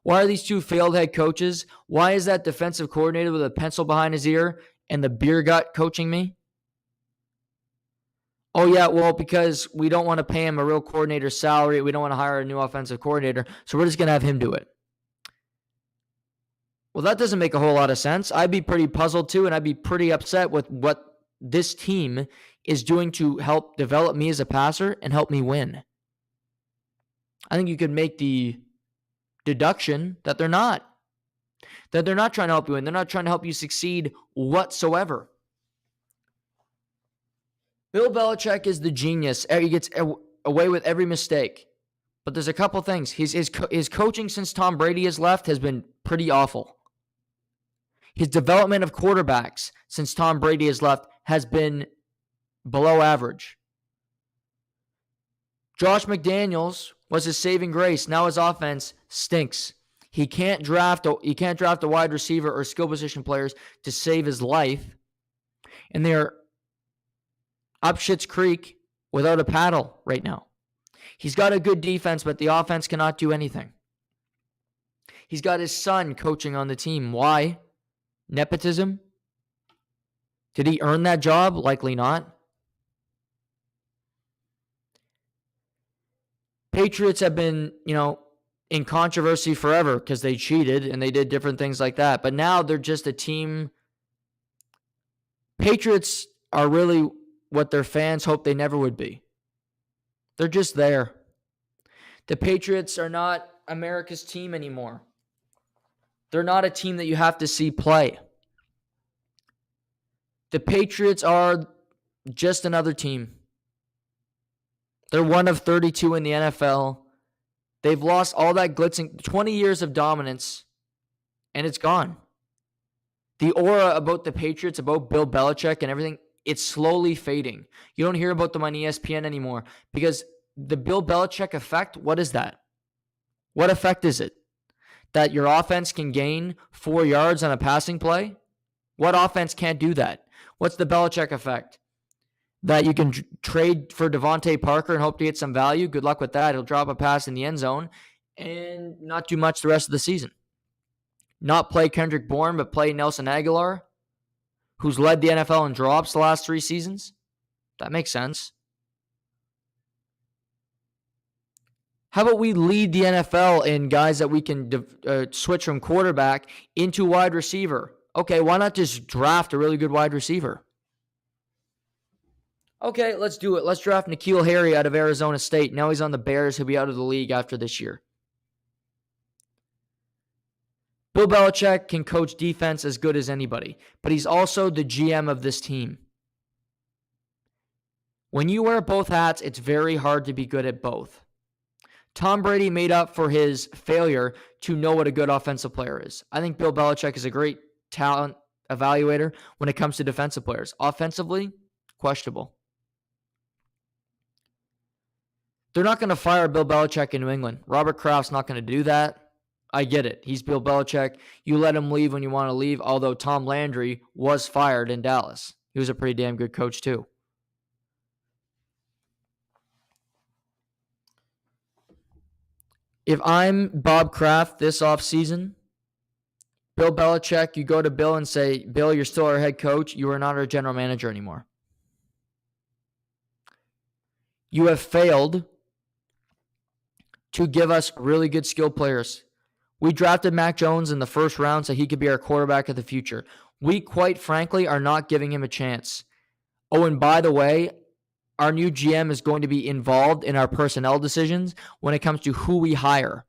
Why are these 2 failed head coaches? Why is that defensive coordinator with a pencil behind his ear and the beer gut coaching me? Oh, yeah, well, because we don't want to pay him a real coordinator salary. We don't want to hire a new offensive coordinator, so we're just going to have him do it. Well, that doesn't make a whole lot of sense. I'd be pretty puzzled too, and I'd be pretty upset with what this team is doing to help develop me as a passer and help me win. I think you could make the deduction that they're not. That they're not trying to help you win. They're not trying to help you succeed whatsoever. Bill Belichick is the genius. He gets away with every mistake. But there's a couple things. His coaching since Tom Brady has left has been pretty awful. His development of quarterbacks since Tom Brady has left has been below average. Josh McDaniels was his saving grace. Now his offense stinks. He can't draft a wide receiver or skill position players to save his life. And they're up shit's creek without a paddle right now. He's got a good defense, but the offense cannot do anything. He's got his son coaching on the team. Why? Nepotism? Did he earn that job? Likely not. Patriots have been, in controversy forever because they cheated and they did different things like that. But now they're just a team. Patriots are really what their fans hope they never would be. They're just there. The Patriots are not America's team anymore. They're not a team that you have to see play. The Patriots are just another team. They're one of 32 in the NFL. They've lost all that glitzing, 20 years of dominance, and it's gone. The aura about the Patriots, about Bill Belichick and everything, it's slowly fading. You don't hear about them on ESPN anymore because the Bill Belichick effect, what is that? What effect is it? That your offense can gain 4 yards on a passing play? What offense can't do that? What's the Belichick effect? That you can trade for Devontae Parker and hope to get some value? Good luck with that. He'll drop a pass in the end zone and not do much the rest of the season. Not play Kendrick Bourne, but play Nelson Aguilar, who's led the NFL in drops the last 3 seasons. That makes sense. How about we lead the NFL in guys that we can switch from quarterback into wide receiver? Okay, why not just draft a really good wide receiver? Okay, let's do it. Let's draft N'Keal Harry out of Arizona State. Now he's on the Bears. He'll be out of the league after this year. Bill Belichick can coach defense as good as anybody, but he's also the GM of this team. When you wear both hats, it's very hard to be good at both. Tom Brady made up for his failure to know what a good offensive player is. I think Bill Belichick is a great talent evaluator when it comes to defensive players. Offensively, questionable. They're not going to fire Bill Belichick in New England. Robert Kraft's not going to do that. I get it. He's Bill Belichick. You let him leave when you want to leave, although Tom Landry was fired in Dallas. He was a pretty damn good coach too. If I'm Bob Kraft this offseason, Bill Belichick, you go to Bill and say, Bill, you're still our head coach. You are not our general manager anymore. You have failed to give us really good skilled players. We drafted Mac Jones in the first round so he could be our quarterback of the future. We, quite frankly, are not giving him a chance. Oh, and by the way, our new GM is going to be involved in our personnel decisions when it comes to who we hire.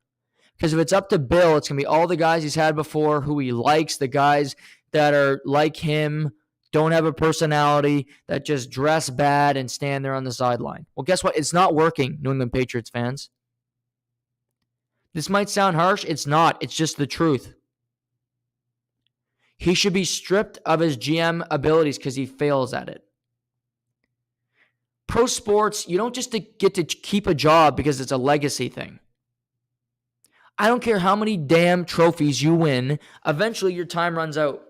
Because if it's up to Bill, it's going to be all the guys he's had before, who he likes, the guys that are like him, don't have a personality, that just dress bad and stand there on the sideline. Well, guess what? It's not working, New England Patriots fans. This might sound harsh. It's not. It's just the truth. He should be stripped of his GM abilities because he fails at it. Pro sports, you don't just get to keep a job because it's a legacy thing. I don't care how many damn trophies you win. Eventually, your time runs out.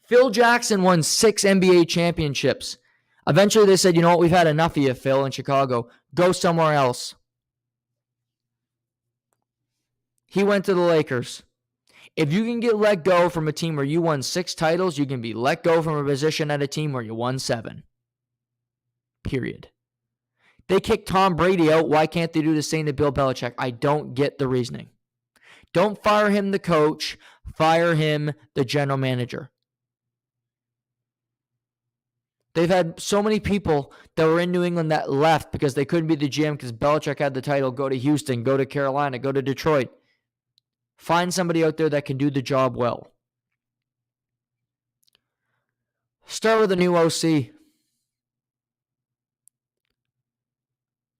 Phil Jackson won 6 NBA championships. Eventually, they said, you know what? We've had enough of you, Phil, in Chicago. Go somewhere else. He went to the Lakers. If you can get let go from a team where you won 6 titles, you can be let go from a position at a team where you won 7. Period. They kicked Tom Brady out. Why can't they do the same to Bill Belichick? I don't get the reasoning. Don't fire him the coach. Fire him the general manager. They've had so many people that were in New England that left because they couldn't be the GM because Belichick had the title. Go to Houston, go to Carolina, go to Detroit. Find somebody out there that can do the job well. Start with a new OC.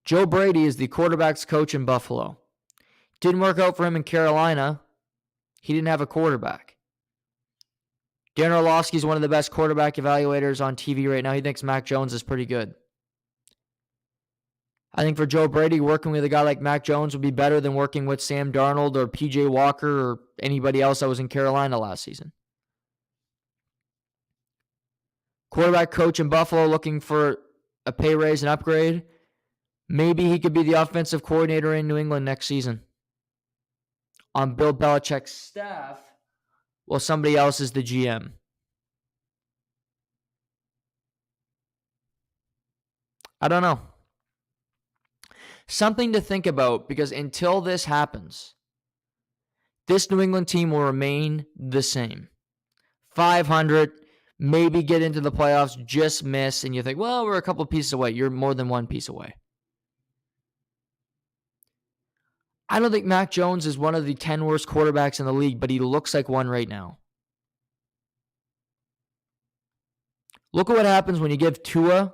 Joe Brady is the quarterback's coach in Buffalo. Didn't work out for him in Carolina. He didn't have a quarterback. Dan Orlovsky is one of the best quarterback evaluators on TV right now. He thinks Mac Jones is pretty good. I think for Joe Brady, working with a guy like Mac Jones would be better than working with Sam Darnold or PJ Walker or anybody else that was in Carolina last season. Quarterback coach in Buffalo looking for a pay raise and upgrade. Maybe he could be the offensive coordinator in New England next season. On Bill Belichick's staff, while somebody else is the GM. I don't know. Something to think about, because until this happens, this New England team will remain the same. 500, maybe get into the playoffs, just miss, and you think, well, we're a couple pieces away. You're more than one piece away. I don't think Mac Jones is one of the 10 worst quarterbacks in the league, but he looks like one right now. Look at what happens when you give Tua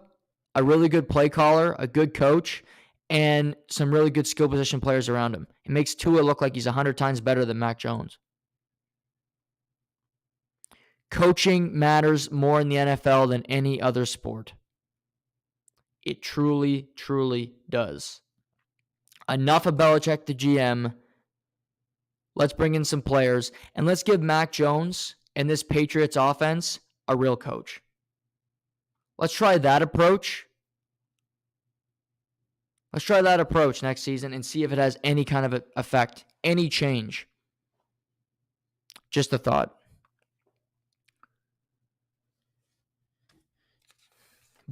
a really good play caller, a good coach, and some really good skill position players around him. It makes Tua look like he's 100 times better than Mac Jones. Coaching matters more in the NFL than any other sport. It truly, truly does. Enough of Belichick, the GM. Let's bring in some players, and let's give Mac Jones and this Patriots offense a real coach. Let's try that approach. Let's try that approach next season and see if it has any kind of effect, any change. Just a thought.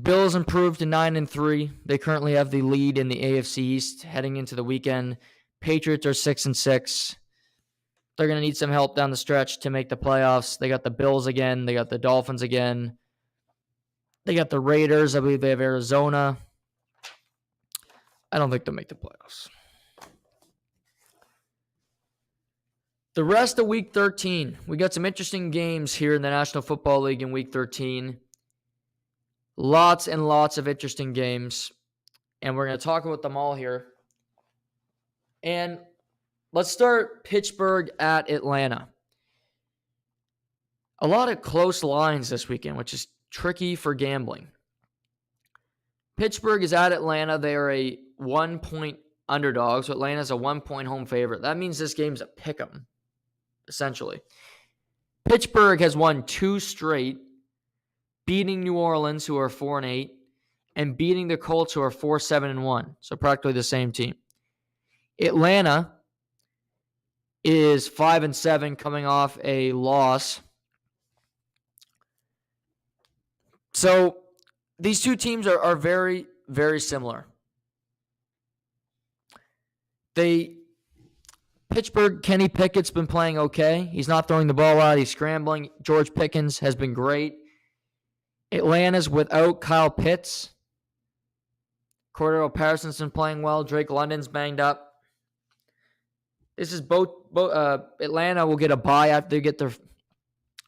Bills improved to 9-3. They currently have the lead in the AFC East heading into the weekend. Patriots are 6-6. They're going to need some help down the stretch to make the playoffs. They got the Bills again. They got the Dolphins again. They got the Raiders. I believe they have Arizona. I don't think they'll make the playoffs. The rest of Week 13, we got some interesting games here in the National Football League in Week 13. Lots and lots of interesting games, and we're going to talk about them all here. And let's start Pittsburgh at Atlanta. A lot of close lines this weekend, which is tricky for gambling. Pittsburgh is at Atlanta. They are a 1-point underdog, so Atlanta's a 1-point home favorite. That means this game's a pick'em, essentially. Pittsburgh has won 2 straight, beating New Orleans, who are 4-8, and beating the Colts, who are 4-7-1, so practically the same team. Atlanta is 5-7, coming off a loss. So these two teams are very, very similar. Pittsburgh, Kenny Pickett's been playing okay. He's not throwing the ball out. He's scrambling. George Pickens has been great. Atlanta's without Kyle Pitts. Cordero Patterson's been playing well. Drake London's banged up. This is both Atlanta will get a bye after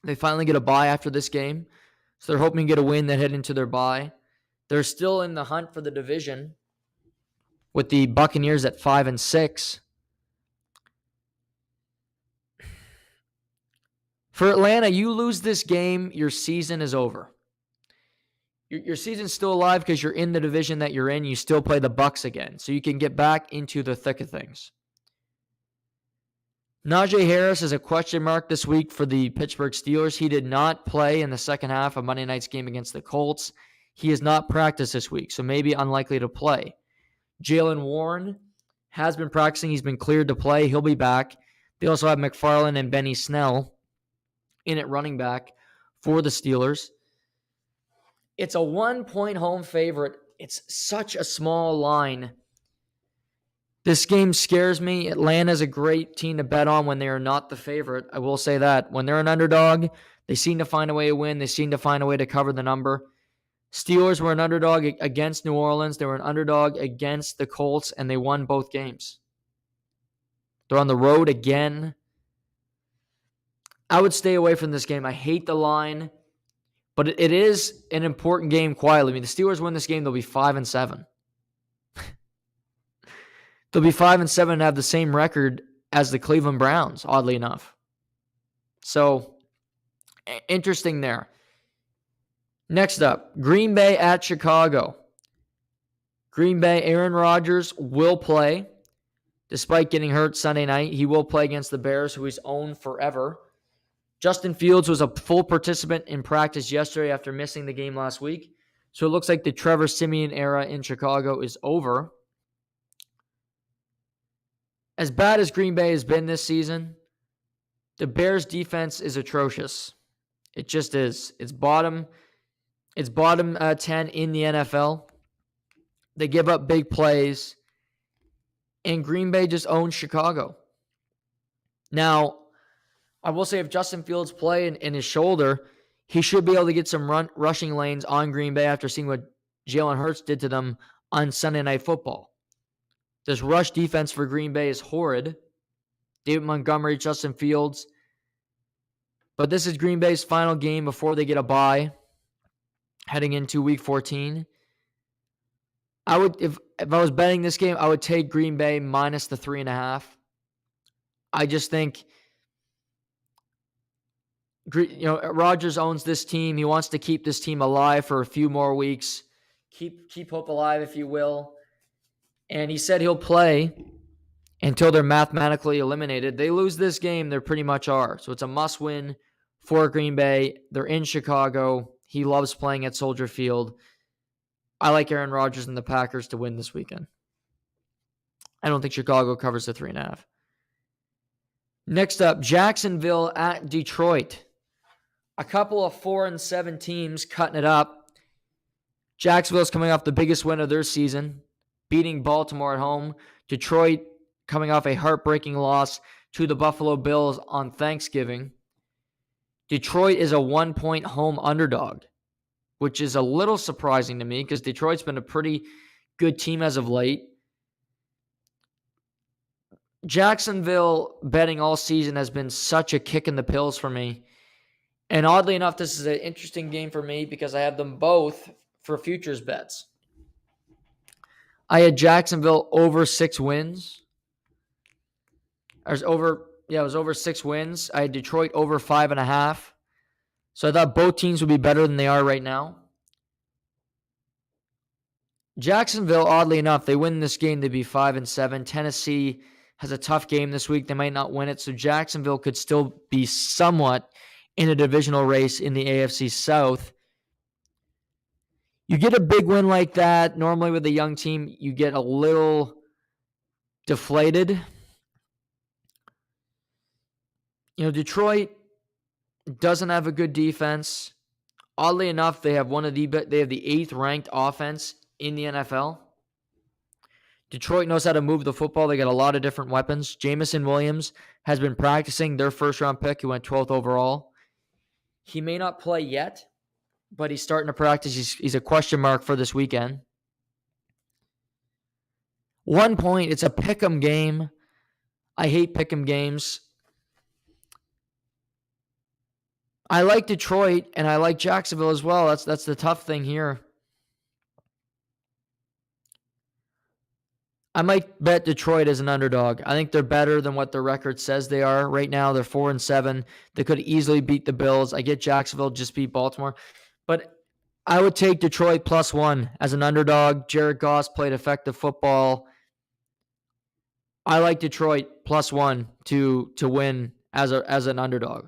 they finally get a bye after this game. So they're hoping to get a win that head into their bye. They're still in the hunt for the division with the Buccaneers at 5-6. For Atlanta, you lose this game, your season is over. Your season's still alive because you're in the division that you're in. You still play the Bucs again, so you can get back into the thick of things. Najee Harris is a question mark this week for the Pittsburgh Steelers. He did not play in the second half of Monday night's game against the Colts. He has not practiced this week, so maybe unlikely to play. Jaylen Warren has been practicing. He's been cleared to play. He'll be back. They also have McFarland and Benny Snell in at running back for the Steelers. It's a 1-point home favorite. It's such a small line. This game scares me. Atlanta's a great team to bet on when they are not the favorite. I will say that. When they're an underdog, they seem to find a way to win. They seem to find a way to cover the number. Steelers were an underdog against New Orleans. They were an underdog against the Colts, and they won both games. They're on the road again. I would stay away from this game. I hate the line, but it is an important game quietly. I mean, the Steelers win this game, they'll be 5-7. They'll be 5-7 and have the same record as the Cleveland Browns, oddly enough. So, interesting there. Next up, Green Bay at Chicago. Green Bay, Aaron Rodgers will play. Despite getting hurt Sunday night, he will play against the Bears, who he's owned forever. Justin Fields was a full participant in practice yesterday after missing the game last week. So it looks like the Trevor Siemian era in Chicago is over. As bad as Green Bay has been this season, the Bears' defense is atrocious. It just is. It's bottom 10 in the NFL. They give up big plays, and Green Bay just owns Chicago. Now, I will say if Justin Fields play in his shoulder, he should be able to get some rushing lanes on Green Bay after seeing what Jalen Hurts did to them on Sunday Night Football. This rush defense for Green Bay is horrid. David Montgomery, Justin Fields. But this is Green Bay's final game before they get a bye heading into Week 14. if I was betting this game, I would take Green Bay minus the 3.5. I just think, Rodgers owns this team. He wants to keep this team alive for a few more weeks. Keep hope alive, if you will. And he said he'll play until they're mathematically eliminated. They lose this game, they pretty much are. So it's a must-win for Green Bay. They're in Chicago. He loves playing at Soldier Field. I like Aaron Rodgers and the Packers to win this weekend. I don't think Chicago covers the 3.5. Next up, Jacksonville at Detroit. A couple of 4-7 teams cutting it up. Jacksonville's coming off the biggest win of their season, beating Baltimore at home. Detroit coming off a heartbreaking loss to the Buffalo Bills on Thanksgiving. Detroit is a 1-point home underdog, which is a little surprising to me because Detroit's been a pretty good team as of late. Jacksonville betting all season has been such a kick in the pills for me. And oddly enough, this is an interesting game for me because I have them both for futures bets. I had Jacksonville over 6 wins. It was over 6 wins. I had Detroit over 5.5. So I thought both teams would be better than they are right now. Jacksonville, oddly enough, they win this game, they'd be 5-7. Tennessee has a tough game this week. They might not win it. So Jacksonville could still be somewhat in a divisional race in the AFC South. You get a big win like that. Normally with a young team, you get a little deflated. Detroit doesn't have a good defense. Oddly enough, they have the 8th ranked offense in the NFL. Detroit knows how to move the football. They got a lot of different weapons. Jamison Williams has been practicing, their first-round pick. He went 12th overall. He may not play yet, but he's starting to practice. He's a question mark for this weekend. 1 point. It's a pick'em game. I hate pick'em games. I like Detroit, and I like Jacksonville as well. That's the tough thing here. I might bet Detroit as an underdog. I think they're better than what their record says they are. Right now, they're 4-7. They could easily beat the Bills. I get Jacksonville just beat Baltimore. But I would take Detroit +1 as an underdog. Jared Goff played effective football. I like Detroit +1 to win as an underdog.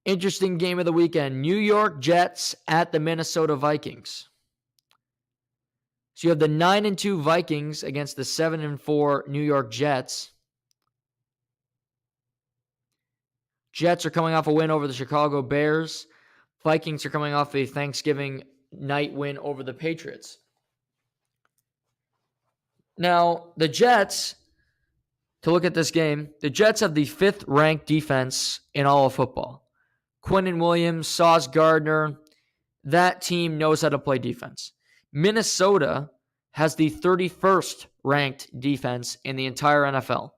Interesting game of the weekend. New York Jets at the Minnesota Vikings. So you have the 9-2 Vikings against the 7-4 New York Jets. Jets are coming off a win over the Chicago Bears. Vikings are coming off a Thanksgiving night win over the Patriots. Now, the Jets, to look at this game, the Jets have the 5th ranked defense in all of football. Quinnen Williams, Sauce Gardner, that team knows how to play defense. Minnesota has the 31st ranked defense in the entire NFL.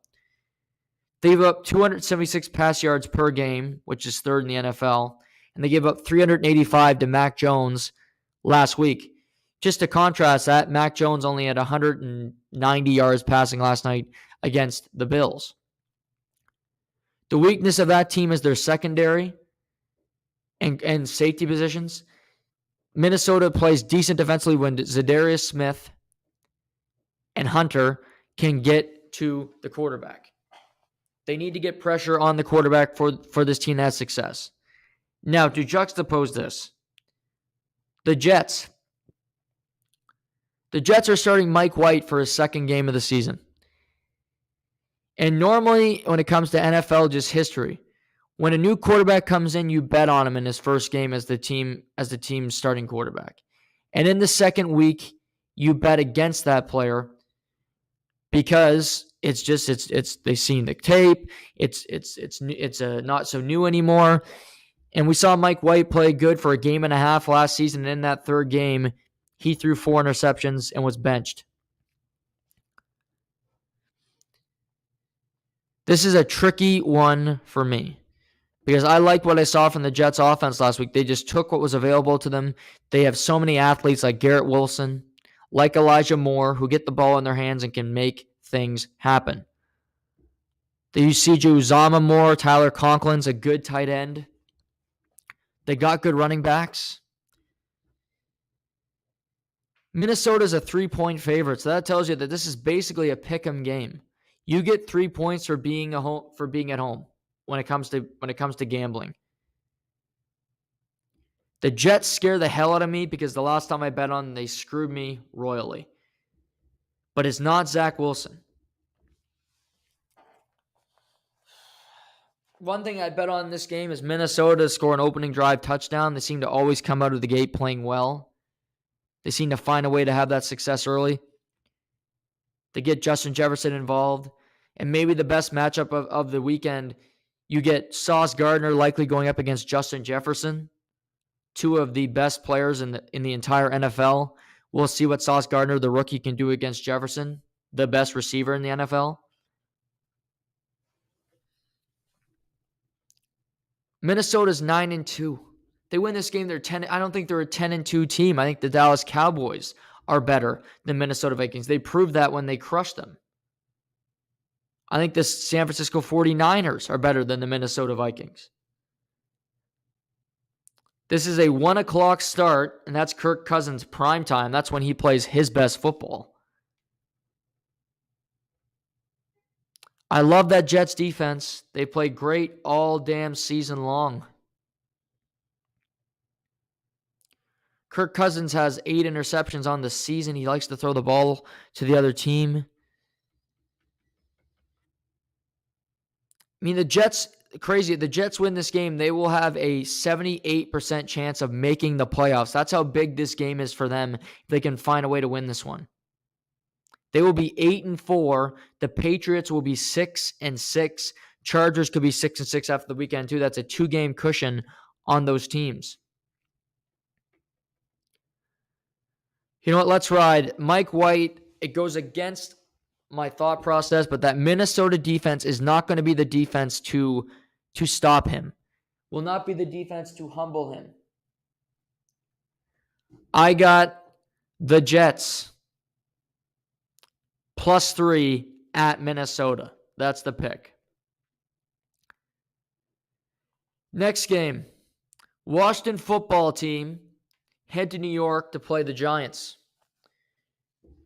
They give up 276 pass yards per game, which is 3rd in the NFL, and they gave up 385 to Mac Jones last week. Just to contrast that, Mac Jones only had 190 yards passing last night against the Bills. The weakness of that team is their secondary and safety positions. Minnesota plays decent defensively when Zadarius Smith and Hunter can get to the quarterback. They need to get pressure on the quarterback for this team to have success. Now, to juxtapose this, the Jets. The Jets are starting Mike White for his 2nd game of the season. And normally, when it comes to NFL just history, when a new quarterback comes in, you bet on him in his first game as the team's starting quarterback. And in the 2nd week, you bet against that player because they've seen the tape. It's not so new anymore. And we saw Mike White play good for a game and a half last season. And in that 3rd game, he threw 4 interceptions and was benched. This is a tricky one for me because I like what I saw from the Jets offense last week. They just took what was available to them. They have so many athletes like Garrett Wilson, like Elijah Moore, who get the ball in their hands and can make things happen. They use CJ Uzama more. Tyler Conklin's a good tight end. They got good running backs. Minnesota's a 3-point favorite, so that tells you that this is basically a pick'em game. You get 3 points for being at home when it comes to gambling. The Jets scare the hell out of me because the last time I bet on them, they screwed me royally. But it's not Zach Wilson. One thing I bet on this game is Minnesota to score an opening drive touchdown. They seem to always come out of the gate playing well. They seem to find a way to have that success early. They get Justin Jefferson involved. And maybe the best matchup of the weekend, you get Sauce Gardner likely going up against Justin Jefferson, two of the best players in the entire NFL. We'll see what Sauce Gardner, the rookie, can do against Jefferson, the best receiver in the NFL. Minnesota's 9-2. They win this game, they're 10. I don't think they're a 10-2 team. I think the Dallas Cowboys are better than Minnesota Vikings. They proved that when they crushed them. I think the San Francisco 49ers are better than the Minnesota Vikings. This is a 1 o'clock start, and that's Kirk Cousins' prime time. That's when he plays his best football. I love that Jets defense. They play great all damn season long. Kirk Cousins has 8 interceptions on the season. He likes to throw the ball to the other team. I mean, the Jets, crazy. The Jets win this game, they will have a 78% chance of making the playoffs. That's how big this game is for them if they can find a way to win this one. They will be 8-4. The Patriots will be 6-6. Chargers could be 6-6 after the weekend, too. That's a 2-game cushion on those teams. You know what? Let's ride. Mike White, it goes against my thought process, but that Minnesota defense is not going to be the defense to stop him. Will not be the defense to humble him. I got the Jets +3 at Minnesota. That's the pick. Next game. Washington football team head to New York to play the Giants.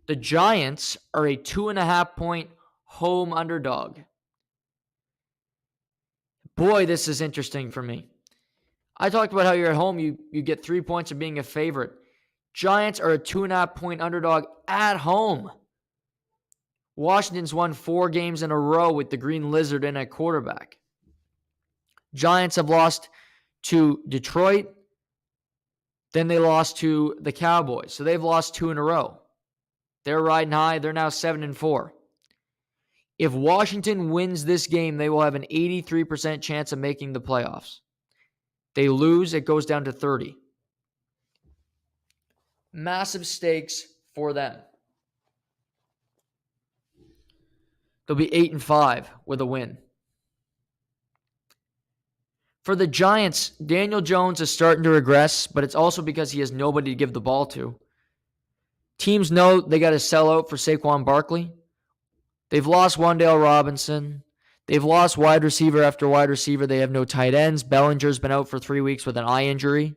The Giants are a 2.5-point home underdog. Boy, this is interesting for me. I talked about how you're at home, you get 3 points of being a favorite. Giants are a 2.5-point underdog at home. Washington's won 4 games in a row with the Green Lizard in at quarterback. Giants have lost to Detroit. Then they lost to the Cowboys. So they've lost 2 in a row. They're riding high. They're now 7-4. If Washington wins this game, they will have an 83% chance of making the playoffs. They lose, it goes down to 30. Massive stakes for them. They'll be 8-5 with a win. For the Giants, Daniel Jones is starting to regress, but it's also because he has nobody to give the ball to. Teams know they got to sell out for Saquon Barkley. They've lost Wan'Dale Robinson. They've lost wide receiver after wide receiver. They have no tight ends. Bellinger's been out for 3 weeks with an eye injury.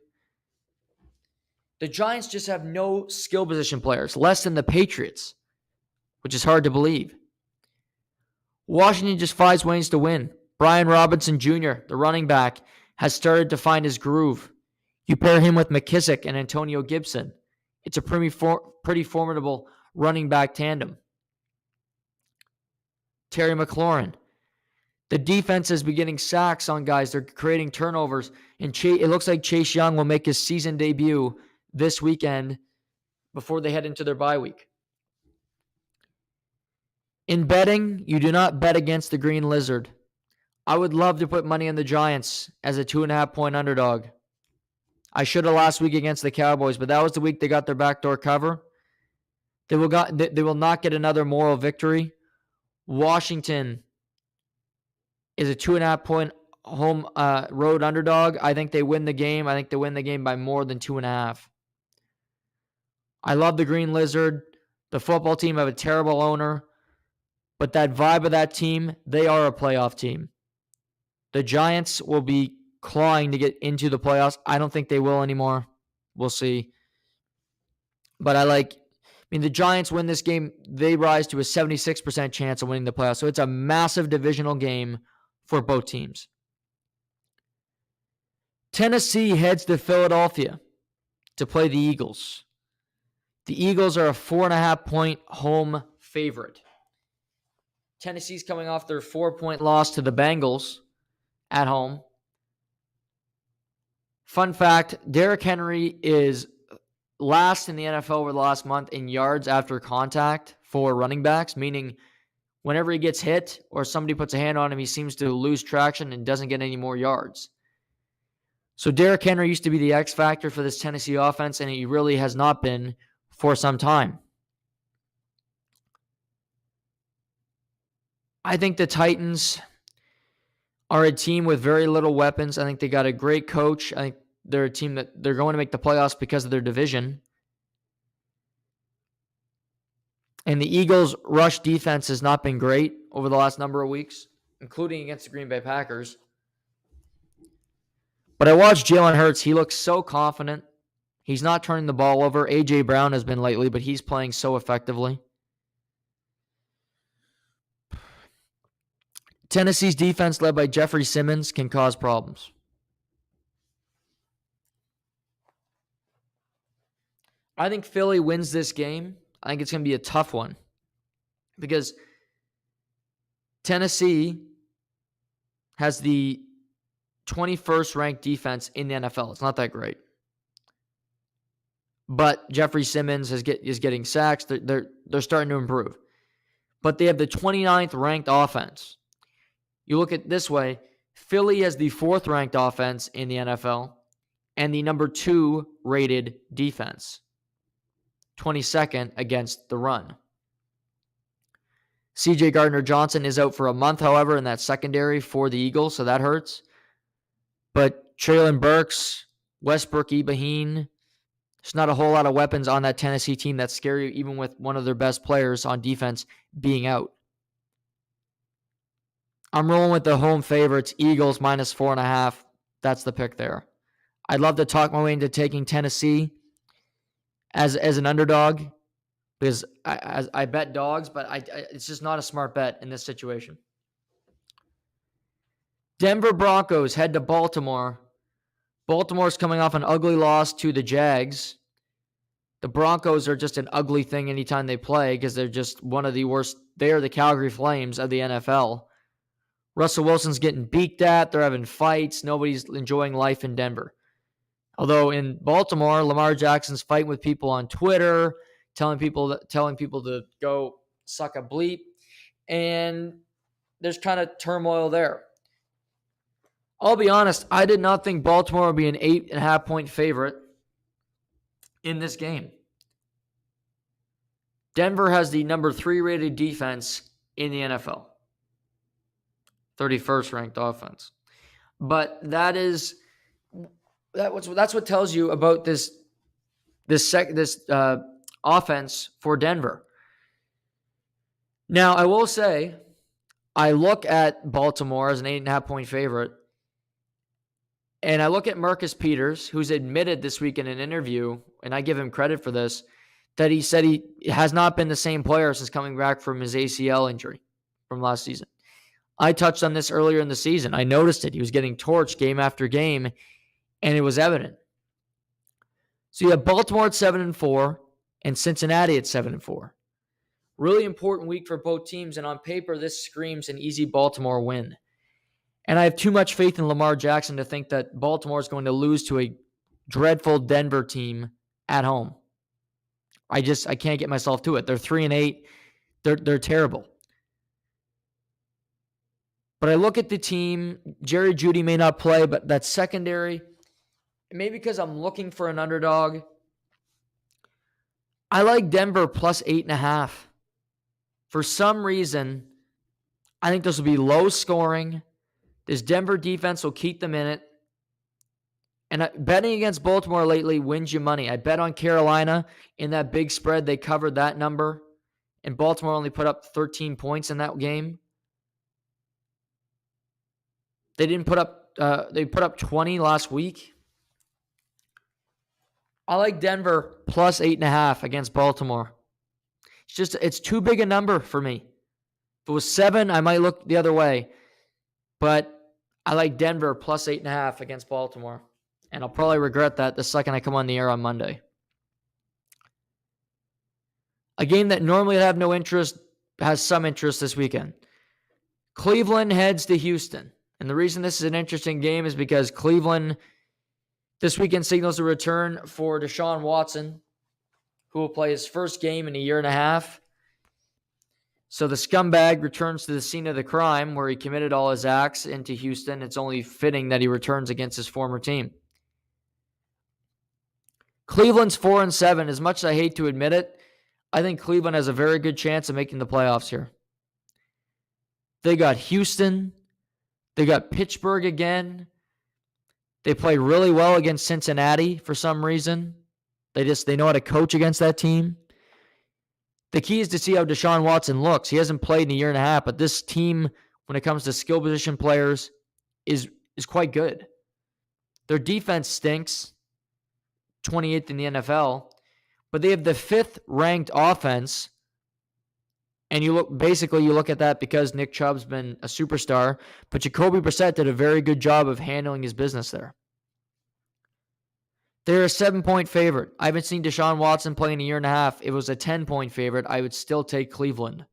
The Giants just have no skill position players, less than the Patriots, which is hard to believe. Washington just finds ways to win. Brian Robinson Jr., the running back, has started to find his groove. You pair him with McKissick and Antonio Gibson. It's a pretty formidable running back tandem. Terry McLaurin. The defense is beginning sacks on guys. They're creating turnovers. And it looks like Chase Young will make his season debut this weekend before they head into their bye week. In betting, you do not bet against the Green Lizard. I would love to put money on the Giants as a 2.5-point underdog. I should have last week against the Cowboys, but that was the week they got their backdoor cover. They will not get another moral victory. Washington is a 2.5-point road underdog. I think they win the game. I think they win the game by more than 2.5. I love the Green Lizard. The football team have a terrible owner, but that vibe of that team, they are a playoff team. The Giants will be clawing to get into the playoffs. I don't think they will anymore. We'll see. But the Giants win this game. They rise to a 76% chance of winning the playoffs. So it's a massive divisional game for both teams. Tennessee heads to Philadelphia to play the Eagles. The Eagles are a 4.5-point home favorite. Tennessee's coming off their 4-point loss to the Bengals at home. Fun fact, Derrick Henry is last in the NFL over the last month in yards after contact for running backs, meaning whenever he gets hit or somebody puts a hand on him, he seems to lose traction and doesn't get any more yards. So Derrick Henry used to be the X factor for this Tennessee offense, and he really has not been for some time. I think the Titans are a team with very little weapons. I think they got a great coach. I think they're a team that they're going to make the playoffs because of their division. And the Eagles' rush defense has not been great over the last number of weeks, including against the Green Bay Packers. But I watched Jalen Hurts. He looks so confident. He's not turning the ball over. A.J. Brown has been lately, but he's playing so effectively. Tennessee's defense, led by Jeffrey Simmons, can cause problems. I think Philly wins this game. I think it's going to be a tough one because Tennessee has the 21st ranked defense in the NFL. It's not that great. But Jeffrey Simmons is getting sacks. They're starting to improve. But they have the 29th ranked offense. You look at it this way, Philly has the 4th ranked offense in the NFL and the number 2 rated defense. 22nd against the run. C.J. Gardner-Johnson is out for a month, however, in that secondary for the Eagles, so that hurts. But Treylon Burks, Westbrook Ibrahim, there's not a whole lot of weapons on that Tennessee team that's scary, even with one of their best players on defense being out. I'm rolling with the home favorites, Eagles minus 4.5. That's the pick there. I'd love to talk my way into taking Tennessee as an underdog because I bet dogs, but it's just not a smart bet in this situation. Denver Broncos head to Baltimore. Baltimore's coming off an ugly loss to the Jags. The Broncos are just an ugly thing anytime they play because they're just one of the worst. They are the Calgary Flames of the NFL. Russell Wilson's getting beaked at. They're having fights. Nobody's enjoying life in Denver. Although in Baltimore, Lamar Jackson's fighting with people on Twitter, telling people to go suck a bleep, and there's kind of turmoil there. I'll be honest, I did not think Baltimore would be an 8.5-point favorite in this game. Denver has the number 3 rated defense in the NFL. 31st ranked offense. But that's what tells you about this offense for Denver. Now, I will say, I look at Baltimore as an 8.5-point favorite, and I look at Marcus Peters, who's admitted this week in an interview, and I give him credit for this, that he said he has not been the same player since coming back from his ACL injury from last season. I touched on this earlier in the season. I noticed it. He was getting torched game after game, and it was evident. So you have Baltimore at 7-4 and Cincinnati at 7-4. Really important week for both teams, and on paper, this screams an easy Baltimore win. And I have too much faith in Lamar Jackson to think that Baltimore is going to lose to a dreadful Denver team at home. I can't get myself to it. They're 3-8. They're terrible. But I look at the team. Jerry Jeudy may not play, but that secondary, maybe because I'm looking for an underdog, I like Denver plus 8.5. For some reason, I think this will be low scoring. This Denver defense will keep them in it. And betting against Baltimore lately wins you money. I bet on Carolina in that big spread. They covered that number. And Baltimore only put up 13 points in that game. They didn't put up, they put up 20 last week. I like Denver plus 8.5 against Baltimore. It's too big a number for me. If it was 7, I might look the other way. But I like Denver plus 8.5 against Baltimore. And I'll probably regret that the second I come on the air on Monday. A game that normally would have no interest has some interest this weekend. Cleveland heads to Houston. And the reason this is an interesting game is because Cleveland this weekend signals a return for Deshaun Watson, who will play his first game in a year and a half. So the scumbag returns to the scene of the crime where he committed all his acts into Houston. It's only fitting that he returns against his former team. Cleveland's 4-7. As much as I hate to admit it, I think Cleveland has a very good chance of making the playoffs here. They got Houston. They got Pittsburgh again. They play really well against Cincinnati for some reason. They know how to coach against that team. The key is to see how Deshaun Watson looks. He hasn't played in a year and a half, but this team, when it comes to skill position players, is quite good. Their defense stinks, 28th in the NFL, but they have the 5th ranked offense. And you look at that because Nick Chubb's been a superstar, but Jacoby Brissett did a very good job of handling his business there. They're a 7-point favorite. I haven't seen Deshaun Watson play in a year and a half. If it was a 10-point favorite, I would still take Cleveland.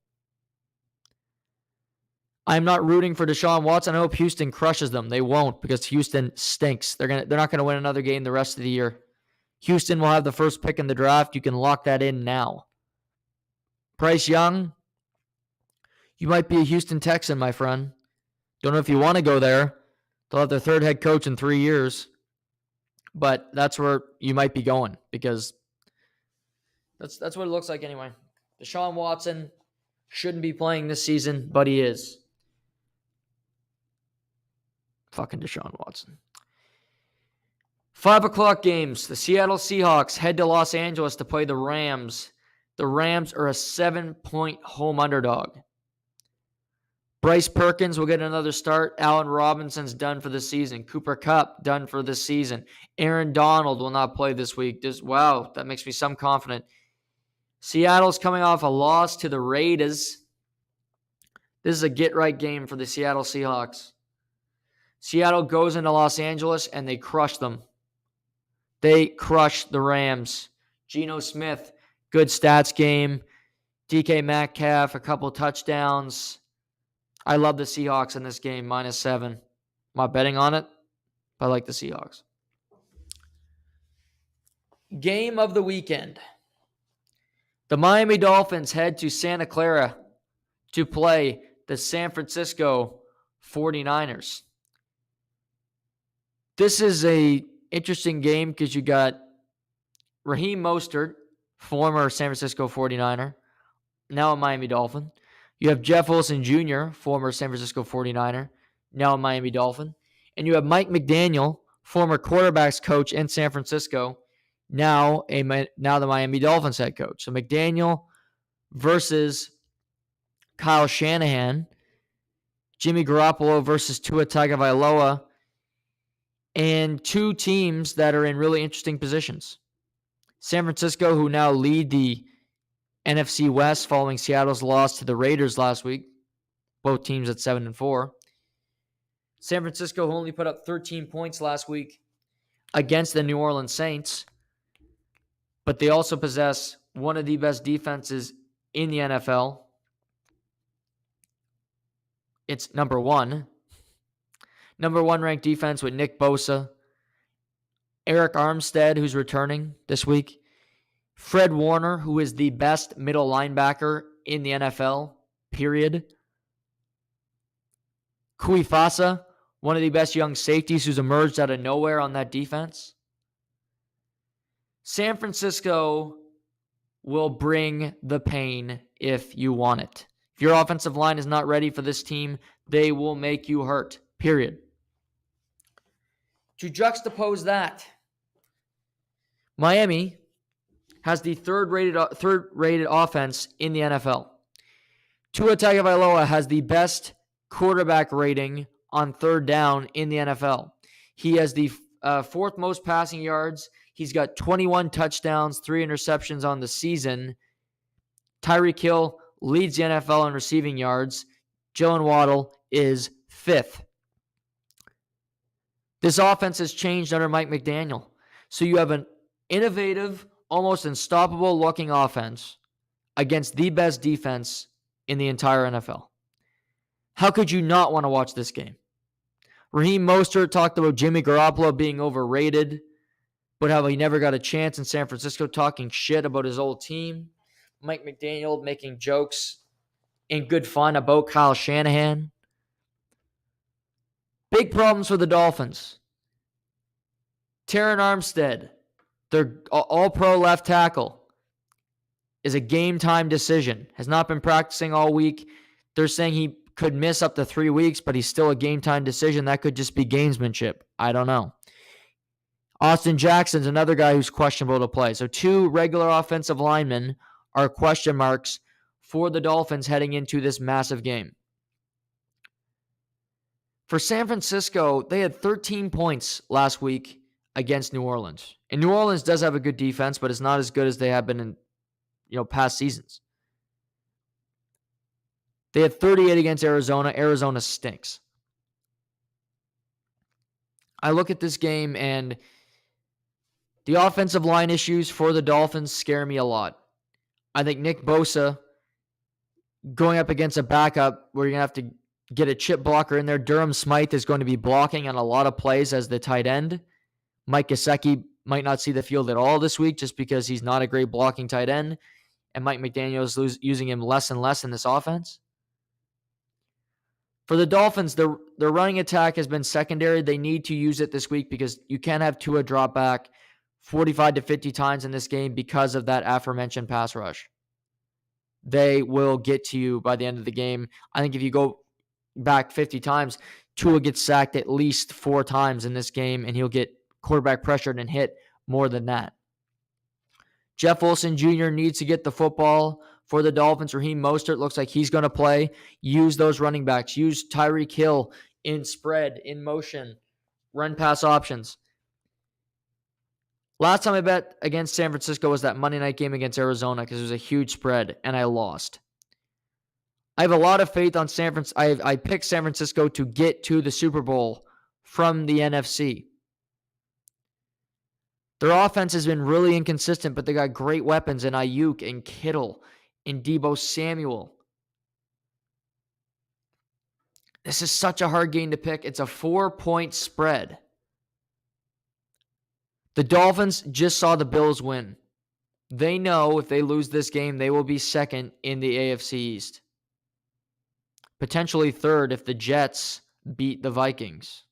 I'm not rooting for Deshaun Watson. I hope Houston crushes them. They won't because Houston stinks. They're not going to win another game the rest of the year. Houston will have the first pick in the draft. You can lock that in now. Bryce Young, you might be a Houston Texan, my friend. Don't know if you want to go there. They'll have their 3rd head coach in 3 years. But that's where you might be going because that's what it looks like anyway. Deshaun Watson shouldn't be playing this season, but he is. Fucking Deshaun Watson. 5 o'clock games. The Seattle Seahawks head to Los Angeles to play the Rams. The Rams are a 7-point home underdog. Bryce Perkins will get another start. Allen Robinson's done for the season. Cooper Kupp done for the season. Aaron Donald will not play this week. Wow, that makes me some confident. Seattle's coming off a loss to the Raiders. This is a get-right game for the Seattle Seahawks. Seattle goes into Los Angeles and they crush them. They crush the Rams. Geno Smith, good stats game. DK Metcalf, a couple touchdowns. I love the Seahawks in this game, -7. I'm not betting on it, but I like the Seahawks. Game of the weekend. The Miami Dolphins head to Santa Clara to play the San Francisco 49ers. This is a interesting game because you got Raheem Mostert, former San Francisco 49er, now a Miami Dolphin. You have Jeff Wilson Jr., former San Francisco 49er, now a Miami Dolphin. And you have Mike McDaniel, former quarterbacks coach in San Francisco, now the Miami Dolphins head coach. So McDaniel versus Kyle Shanahan, Jimmy Garoppolo versus Tua Tagovailoa, and 2 teams that are in really interesting positions. San Francisco, who now lead the NFC West following Seattle's loss to the Raiders last week. Both teams at 7-4. San Francisco, who only put up 13 points last week against the New Orleans Saints. But they also possess one of the best defenses in the NFL. It's number 1. Number 1 ranked defense with Nick Bosa. Eric Armstead, who's returning this week. Fred Warner, who is the best middle linebacker in the NFL, period. Kui Fasa, one of the best young safeties who's emerged out of nowhere on that defense. San Francisco will bring the pain if you want it. If your offensive line is not ready for this team, they will make you hurt. Period. To juxtapose that, Miami has the third-rated offense in the NFL. Tua Tagovailoa has the best quarterback rating on third down in the NFL. He has the fourth most passing yards. He's got 21 touchdowns, 3 interceptions on the season. Tyreek Hill leads the NFL in receiving yards. Jalen Waddle is 5th. This offense has changed under Mike McDaniel. So you have an innovative, almost unstoppable looking offense against the best defense in the entire NFL. How could you not want to watch this game? Raheem Mostert talked about Jimmy Garoppolo being overrated, but how he never got a chance in San Francisco, talking shit about his old team. Mike McDaniel making jokes in good fun about Kyle Shanahan. Big problems for the Dolphins. Terron Armstead, their all-pro left tackle, is a game-time decision. Has not been practicing all week. They're saying he could miss up to 3 weeks, but he's still a game-time decision. That could just be gamesmanship. I don't know. Austin Jackson's another guy who's questionable to play. So 2 regular offensive linemen are question marks for the Dolphins heading into this massive game. For San Francisco, they had 13 points last week against New Orleans. And New Orleans does have a good defense, but it's not as good as they have been in past seasons. They had 38 against Arizona. Arizona stinks. I look at this game, and the offensive line issues for the Dolphins scare me a lot. I think Nick Bosa going up against a backup where you're going to have to get a chip blocker in there. Durham Smythe is going to be blocking on a lot of plays as the tight end. Mike Gesicki might not see the field at all this week just because he's not a great blocking tight end, and Mike McDaniel is using him less and less in this offense. For the Dolphins, their running attack has been secondary. They need to use it this week because you can't have Tua drop back 45 to 50 times in this game because of that aforementioned pass rush. They will get to you by the end of the game. I think if you go back 50 times, Tua gets sacked at least 4 times in this game, and he'll get quarterback pressured and hit more than that. Jeff Wilson Jr. needs to get the football for the Dolphins. Raheem Mostert looks like he's going to play. Use those running backs. Use Tyreek Hill in spread, in motion, run pass options. Last time I bet against San Francisco was that Monday night game against Arizona because it was a huge spread, and I lost. I have a lot of faith on San Francisco. I picked San Francisco to get to the Super Bowl from the NFC. Their offense has been really inconsistent, but they got great weapons in Ayuk and Kittle and Deebo Samuel. This is such a hard game to pick. It's a 4-point spread. The Dolphins just saw the Bills win. They know if they lose this game, they will be second in the AFC East. Potentially third if the Jets beat the Vikings.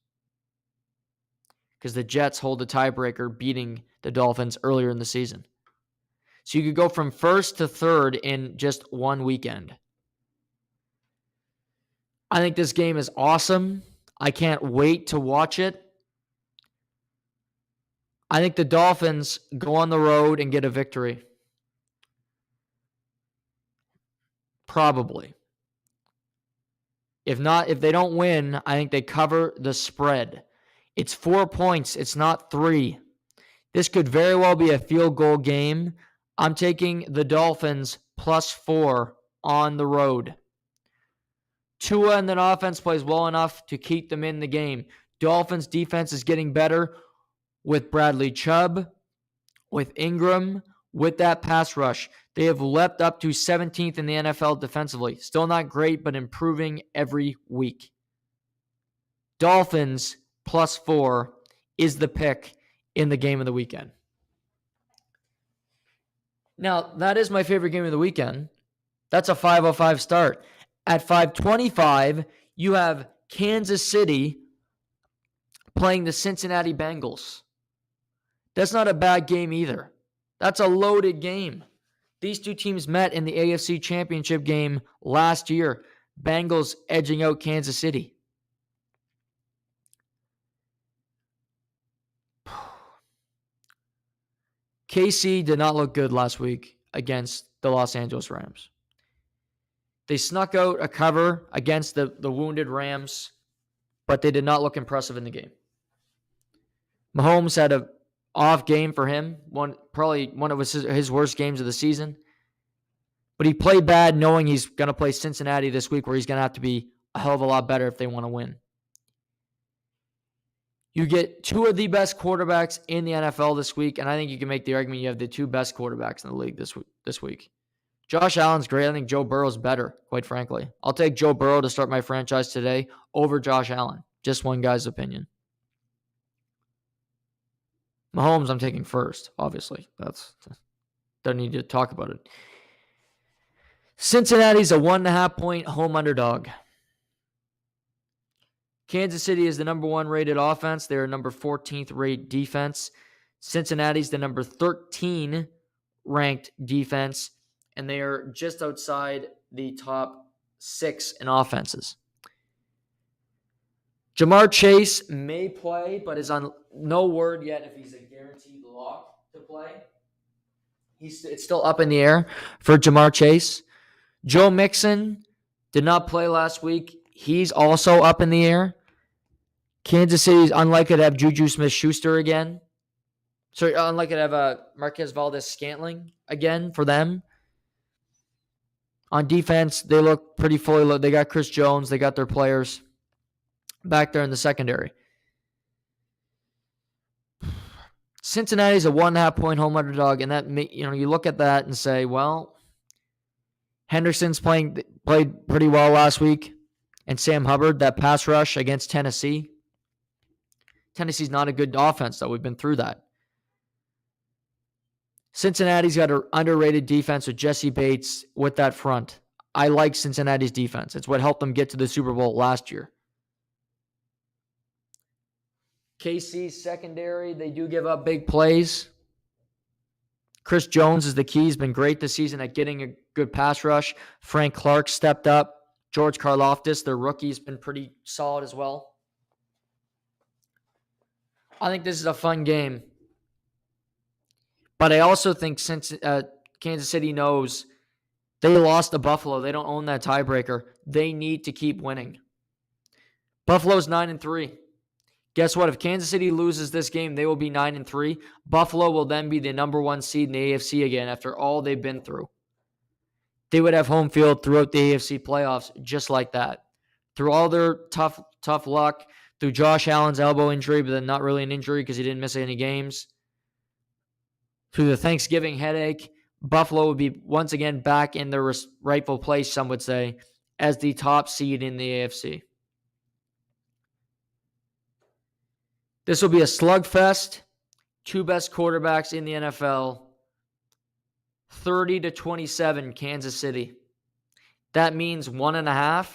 Because the Jets hold the tiebreaker, beating the Dolphins earlier in the season. So you could go from first to third in just one weekend. I think this game is awesome. I can't wait to watch it. I think the Dolphins go on the road and get a victory. Probably. If not, if they don't win, I think they cover the spread. It's 4 points. It's not 3. This could very well be a field goal game. I'm taking the Dolphins +4 on the road. Tua and the offense plays well enough to keep them in the game. Dolphins defense is getting better with Bradley Chubb, with Ingram, with that pass rush. They have leapt up to 17th in the NFL defensively. Still not great, but improving every week. Dolphins +4 is the pick in the game of the weekend. Now, that is my favorite game of the weekend. That's a 5:05 start. At 5:25, you have Kansas City playing the Cincinnati Bengals. That's not a bad game either. That's a loaded game. These two teams met in the AFC Championship game last year. Bengals edging out Kansas City. KC did not look good last week against the Los Angeles Rams. They snuck out a cover against the wounded Rams, but they did not look impressive in the game. Mahomes had an off game for him, probably one of his worst games of the season. But he played bad knowing he's going to play Cincinnati this week where he's going to have to be a hell of a lot better if they want to win. You get two of the best quarterbacks in the NFL this week, and I think you can make the argument you have the two best quarterbacks in the league this week. Josh Allen's great. I think Joe Burrow's better, quite frankly. I'll take Joe Burrow to start my franchise today over Josh Allen. Just one guy's opinion. Mahomes, I'm taking first, obviously. Don't need to talk about it. Cincinnati's a 1.5-point home underdog. Kansas City is the number 1 rated offense. They're number 14th rated defense. Cincinnati's the number 13 ranked defense, and they are just outside the top 6 in offenses. Jamar Chase may play, but is on no word yet if he's a guaranteed lock to play. It's still up in the air for Jamar Chase. Joe Mixon did not play last week. He's also up in the air. Kansas City's unlikely to have Juju Smith-Schuster again. So unlikely to have Marquez Valdes-Scantling again for them. On defense, they look pretty fully loaded. They got Chris Jones. They got their players back there in the secondary. Cincinnati's a 1.5-point home underdog, and that you look at that and say, well, Henderson's played pretty well last week, and Sam Hubbard, that pass rush against Tennessee. Tennessee's not a good offense, though. We've been through that. Cincinnati's got an underrated defense with Jesse Bates with that front. I like Cincinnati's defense. It's what helped them get to the Super Bowl last year. KC's secondary, they do give up big plays. Chris Jones is the key. He's been great this season at getting a good pass rush. Frank Clark stepped up. George Karlaftis, their rookie, has been pretty solid as well. I think this is a fun game. But I also think since Kansas City knows they lost to Buffalo, they don't own that tiebreaker. They need to keep winning. Buffalo's 9-3. Guess what? If Kansas City loses this game, they will be 9-3. Buffalo will then be the number 1 seed in the AFC again after all they've been through. They would have home field throughout the AFC playoffs just like that. Through all their tough luck, through Josh Allen's elbow injury, but then not really an injury because he didn't miss any games. Through the Thanksgiving headache, Buffalo would be once again back in their rightful place, some would say, as the top seed in the AFC. This will be a slugfest. Two best quarterbacks in the NFL. 30-27 Kansas City. That means 1.5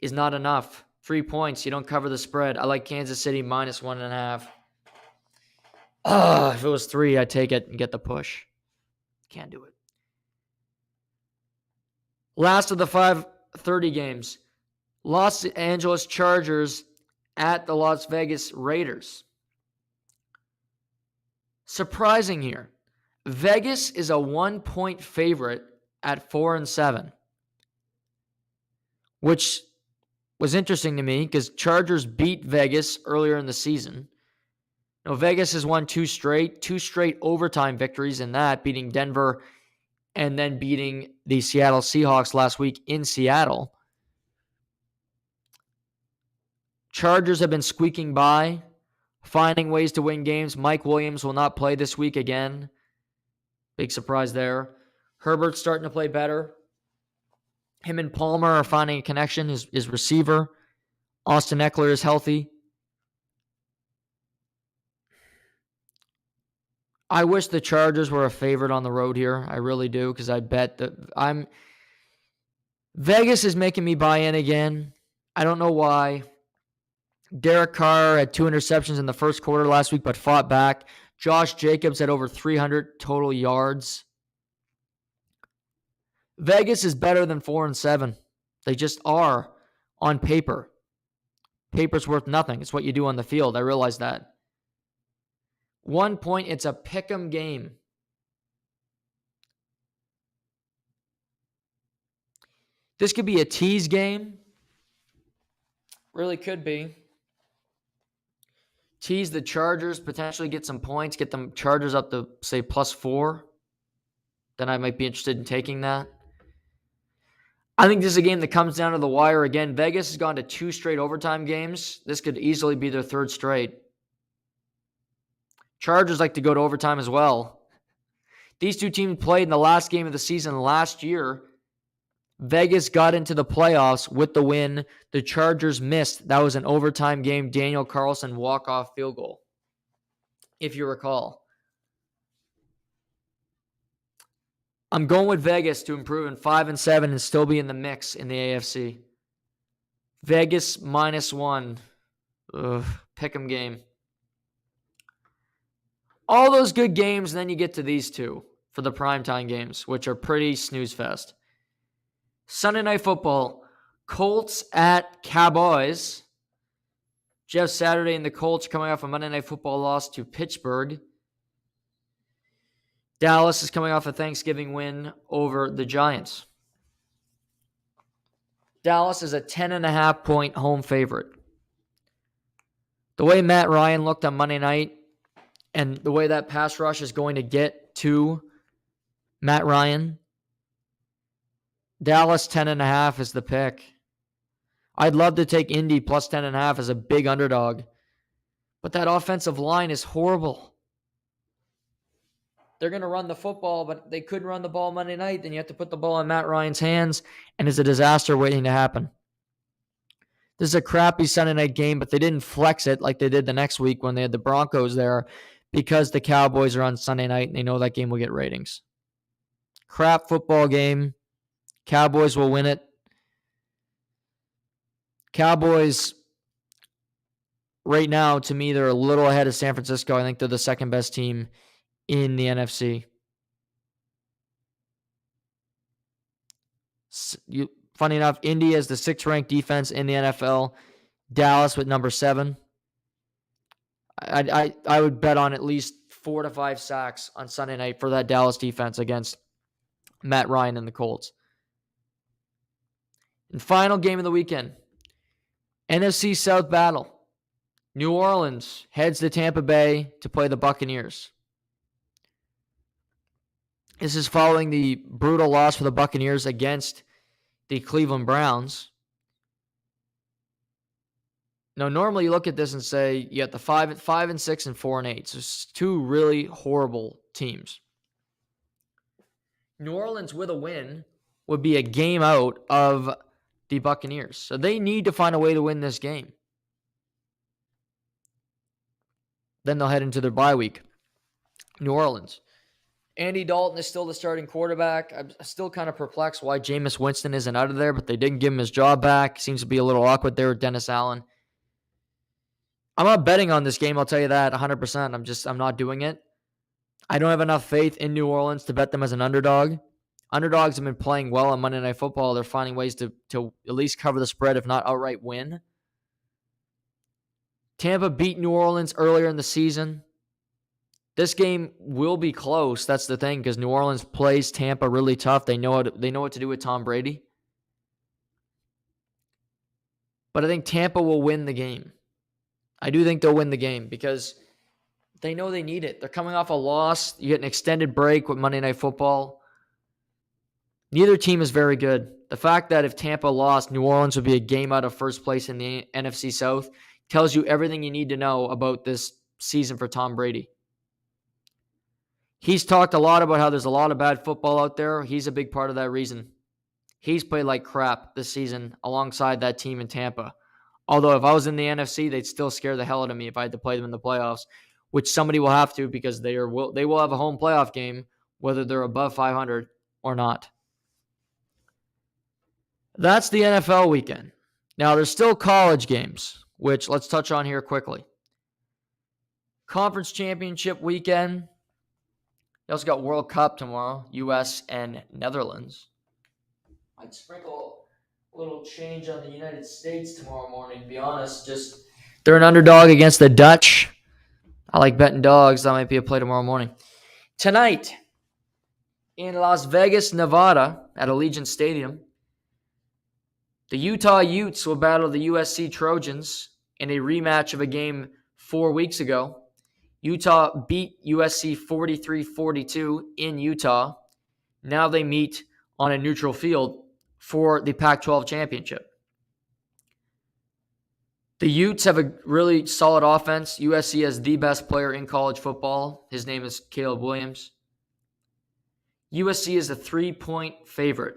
is not enough. 3 points, you don't cover the spread. I like Kansas City minus 1.5. If it was 3, I'd take it and get the push. Can't do it. Last of the 5:30 games. Los Angeles Chargers at the Las Vegas Raiders. Surprising here. Vegas is a 1-point favorite at 4-7. Which was interesting to me because Chargers beat Vegas earlier in the season. Now, Vegas has won two straight overtime victories in that, beating Denver and then beating the Seattle Seahawks last week in Seattle. Chargers have been squeaking by, finding ways to win games. Mike Williams will not play this week again. Big surprise there. Herbert's starting to play better. Him and Palmer are finding a connection, his receiver. Austin Eckler is healthy. I wish the Chargers were a favorite on the road here. I really do, because I bet that Vegas is making me buy in again. I don't know why. Derek Carr had 2 interceptions in the first quarter last week, but fought back. Josh Jacobs had over 300 total yards. Vegas is better than 4-7. They just are on paper. Paper's worth nothing. It's what you do on the field. I realize that. 1 point. It's a pick'em game. This could be a tease game. Really could be. Tease the Chargers, potentially get some points, get them Chargers up to, say, +4. Then I might be interested in taking that. I think this is a game that comes down to the wire again. Vegas has gone to 2 straight overtime games. This could easily be their 3rd straight. Chargers like to go to overtime as well. These two teams played in the last game of the season last year. Vegas got into the playoffs with the win. The Chargers missed. That was an overtime game. Daniel Carlson walk-off field goal, if you recall. I'm going with Vegas to improve in 5-7 and still be in the mix in the AFC. Vegas -1. Pick'em game. All those good games, and then you get to these two for the primetime games, which are pretty snooze fest. Sunday Night Football, Colts at Cowboys. Jeff Saturday and the Colts coming off a Monday Night Football loss to Pittsburgh. Dallas is coming off a Thanksgiving win over the Giants. Dallas is a 10.5-point home favorite. The way Matt Ryan looked on Monday night and the way that pass rush is going to get to Matt Ryan, Dallas 10.5 is the pick. I'd love to take Indy plus 10.5 as a big underdog, but that offensive line is horrible. They're going to run the football, but they couldn't run the ball Monday night. Then you have to put the ball in Matt Ryan's hands, and it's a disaster waiting to happen. This is a crappy Sunday night game, but they didn't flex it like they did the next week when they had the Broncos there because the Cowboys are on Sunday night, and they know that game will get ratings. Crap football game. Cowboys will win it. Cowboys, right now, to me, they're a little ahead of San Francisco. I think they're the second best team in the NFC. Funny enough, Indy is the 6th-ranked defense in the NFL. Dallas with number 7. I would bet on at least 4 to 5 sacks on Sunday night for that Dallas defense against Matt Ryan and the Colts. And final game of the weekend, NFC South battle. New Orleans heads to Tampa Bay to play the Buccaneers. This is following the brutal loss for the Buccaneers against the Cleveland Browns. Now, normally you look at this and say you got the 5-6 and 4-8. So it's 2 really horrible teams. New Orleans with a win would be a game out of the Buccaneers. So they need to find a way to win this game. Then they'll head into their bye week. New Orleans. Andy Dalton is still the starting quarterback. I'm still kind of perplexed why Jameis Winston isn't out of there, but they didn't give him his job back. Seems to be a little awkward there with Dennis Allen. I'm not betting on this game, I'll tell you that 100%. I'm not doing it. I don't have enough faith in New Orleans to bet them as an underdog. Underdogs have been playing well on Monday Night Football. They're finding ways to at least cover the spread, if not outright win. Tampa beat New Orleans earlier in the season. This game will be close. That's the thing, because New Orleans plays Tampa really tough. They know what to do with Tom Brady. But I think Tampa will win the game. I do think they'll win the game because they know they need it. They're coming off a loss. You get an extended break with Monday Night Football. Neither team is very good. The fact that if Tampa lost, New Orleans would be a game out of first place in the NFC South tells you everything you need to know about this season for Tom Brady. He's talked a lot about how there's a lot of bad football out there. He's a big part of that reason. He's played like crap this season alongside that team in Tampa. Although if I was in the NFC, they'd still scare the hell out of me if I had to play them in the playoffs, which somebody will have to because they will have a home playoff game, whether they're above 500 or not. That's the NFL weekend. Now, there's still college games, which let's touch on here quickly. Conference championship weekend. You also got World Cup tomorrow, U.S. and Netherlands. I'd sprinkle a little change on the United States tomorrow morning, to be honest. They're an underdog against the Dutch. I like betting dogs. That might be a play tomorrow morning. Tonight, in Las Vegas, Nevada, at Allegiant Stadium, the Utah Utes will battle the USC Trojans in a rematch of a game 4 weeks ago. Utah beat USC 43-42 in Utah. Now they meet on a neutral field for the Pac-12 championship. The Utes have a really solid offense. USC has the best player in college football. His name is Caleb Williams. USC is a 3-point favorite.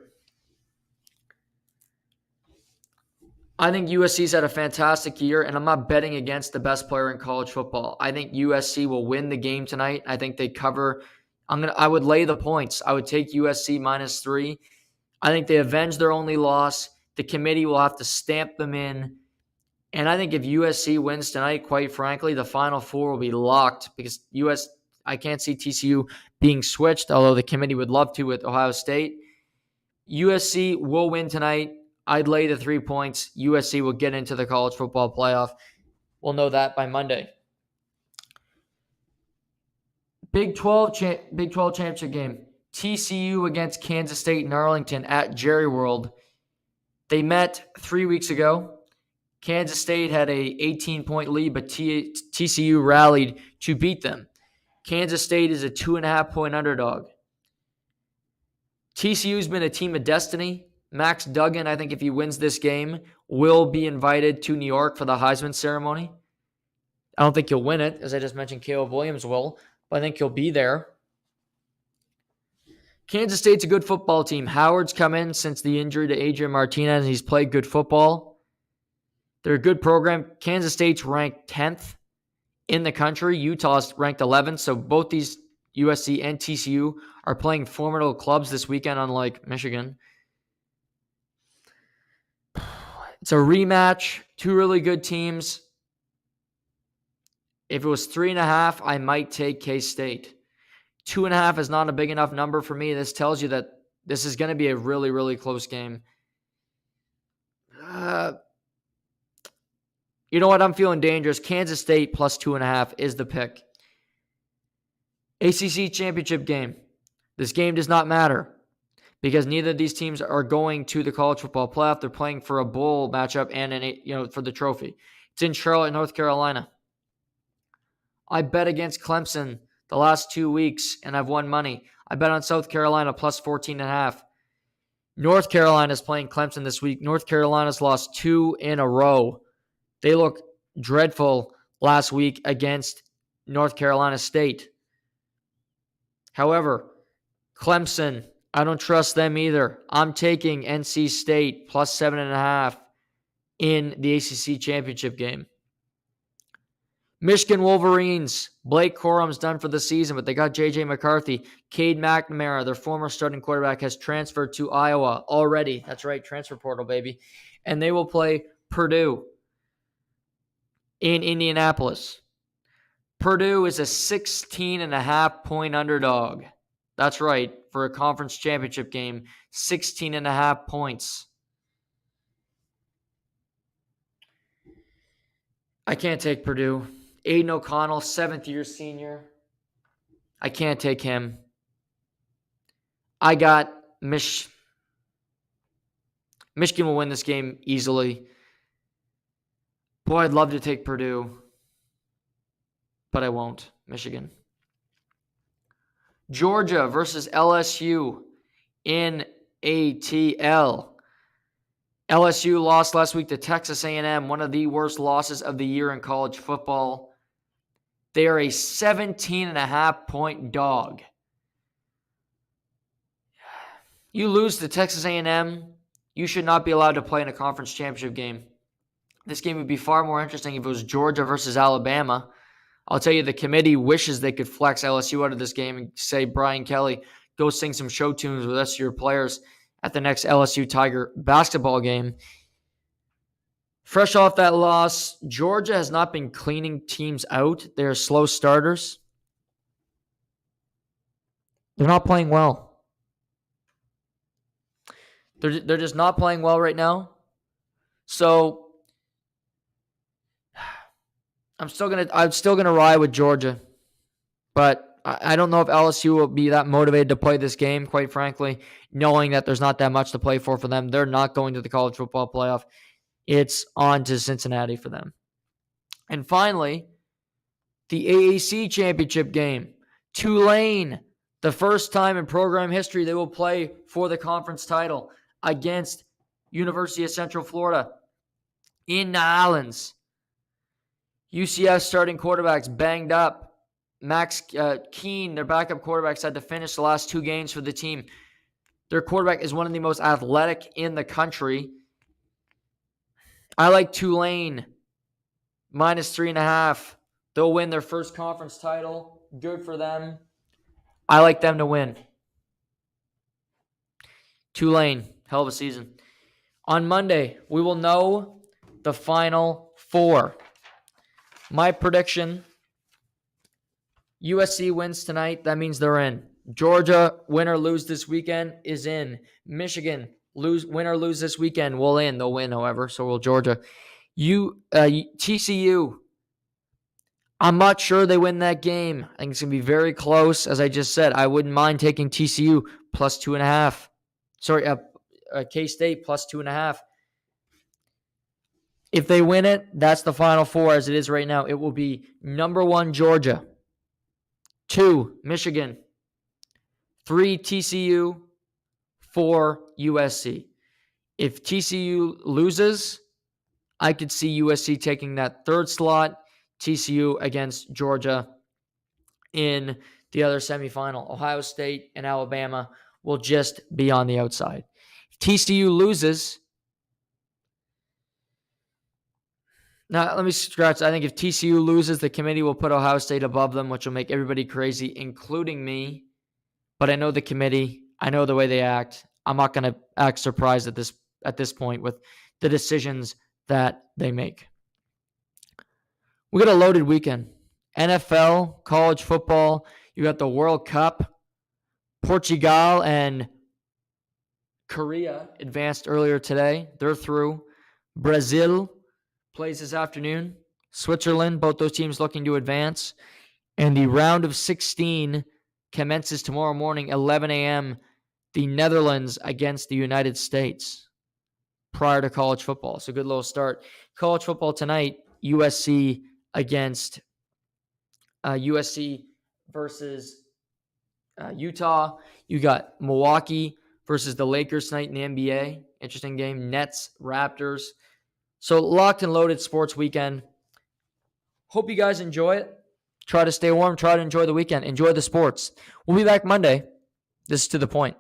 I think USC's had a fantastic year, and I'm not betting against the best player in college football. I think USC will win the game tonight. I think they cover. I would lay the points. I would take USC -3. I think they avenge their only loss. The committee will have to stamp them in. And I think if USC wins tonight, quite frankly, the Final Four will be locked because I can't see TCU being switched, although the committee would love to with Ohio State. USC will win tonight. I'd lay the 3 points. USC will get into the college football playoff. We'll know that by Monday. Big 12 championship game. TCU against Kansas State in Arlington at Jerry World. They met 3 weeks ago. Kansas State had a 18-point lead, but TCU rallied to beat them. Kansas State is a 2.5-point underdog. TCU's been a team of destiny. Max Duggan, I think if he wins this game, will be invited to New York for the Heisman ceremony. I don't think he'll win it, as I just mentioned, Caleb Williams will, but I think he'll be there. Kansas State's a good football team. Howard's come in since the injury to Adrian Martinez, and he's played good football. They're a good program. Kansas State's ranked 10th in the country. Utah's ranked 11th, so both these USC and TCU are playing formidable clubs this weekend, unlike Michigan. It's a rematch. Two really good teams. If it was 3.5, I might take K-State. 2.5 is not a big enough number for me. This tells you that this is going to be a really, really close game. You know what? I'm feeling dangerous. Kansas State plus 2.5 is the pick. ACC championship game. This game does not matter because neither of these teams are going to the college football playoff. They're playing for a bowl matchup and for the trophy. It's in Charlotte, North Carolina. I bet against Clemson the last 2 weeks, and I've won money. I bet on South Carolina plus 14.5. North Carolina's playing Clemson this week. North Carolina's lost 2 in a row. They look dreadful last week against North Carolina State. However, Clemson, I don't trust them either. I'm taking NC State plus 7.5 in the ACC championship game. Michigan Wolverines, Blake Corum's done for the season, but they got J.J. McCarthy. Cade McNamara, their former starting quarterback, has transferred to Iowa already. That's right, transfer portal, baby. And they will play Purdue in Indianapolis. Purdue is a 16.5-point underdog. That's right, for a conference championship game, 16.5 points. I can't take Purdue. Aiden O'Connell, 7th-year senior. I can't take him. I got Michigan will win this game easily. Boy, I'd love to take Purdue, but I won't. Michigan. Georgia versus LSU in ATL. LSU lost last week to Texas A&M, one of the worst losses of the year in college football. They are a 17.5-point dog. You lose to Texas A&M, you should not be allowed to play in a conference championship game. This game would be far more interesting if it was Georgia versus Alabama. I'll tell you, the committee wishes they could flex LSU out of this game and say, Brian Kelly, go sing some show tunes with us, your players, at the next LSU Tiger basketball game. Fresh off that loss, Georgia has not been cleaning teams out. They're slow starters. They're not playing well. They're just not playing well right now. So I'm still gonna ride with Georgia, but I don't know if LSU will be that motivated to play this game. Quite frankly, knowing that there's not that much to play for them, they're not going to the college football playoff. It's on to Cincinnati for them. And finally, the AAC championship game. Tulane, the first time in program history they will play for the conference title against University of Central Florida in New Orleans. UCF starting quarterbacks banged up. Max Keene, their backup quarterbacks, had to finish the last 2 games for the team. Their quarterback is one of the most athletic in the country. I like Tulane minus 3.5. They'll win their first conference title. Good for them. I like them to win. Tulane, hell of a season. On Monday, we will know the Final Four. My prediction, USC wins tonight. That means they're in. Georgia, win or lose this weekend, is in. Michigan, win or lose this weekend, will in. They'll win, however, so will Georgia. TCU, I'm not sure they win that game. I think it's going to be very close. As I just said, I wouldn't mind taking TCU plus 2.5. Sorry, K-State plus 2.5. If they win it, that's the Final Four as it is right now. It will be number 1, Georgia. 2, Michigan. 3, TCU. 4, USC. If TCU loses, I could see USC taking that 3rd slot. TCU against Georgia in the other semifinal. Ohio State and Alabama will just be on the outside. If TCU loses, now let me scratch. I think if TCU loses, the committee will put Ohio State above them, which will make everybody crazy, including me. But I know the committee. I know the way they act. I'm not going to act surprised at this point with the decisions that they make. We got a loaded weekend. NFL, college football. You got the World Cup. Portugal and Korea advanced earlier today. They're through. Brazil plays this afternoon. Switzerland, both those teams looking to advance. And the round of 16 commences tomorrow morning, 11 a.m. The Netherlands against the United States prior to college football. So good little start. College football tonight, USC against USC versus Utah. You got Milwaukee versus the Lakers tonight in the NBA. Interesting game. Nets, Raptors. So locked and loaded sports weekend. Hope you guys enjoy it. Try to stay warm. Try to enjoy the weekend. Enjoy the sports. We'll be back Monday. This is To The Point.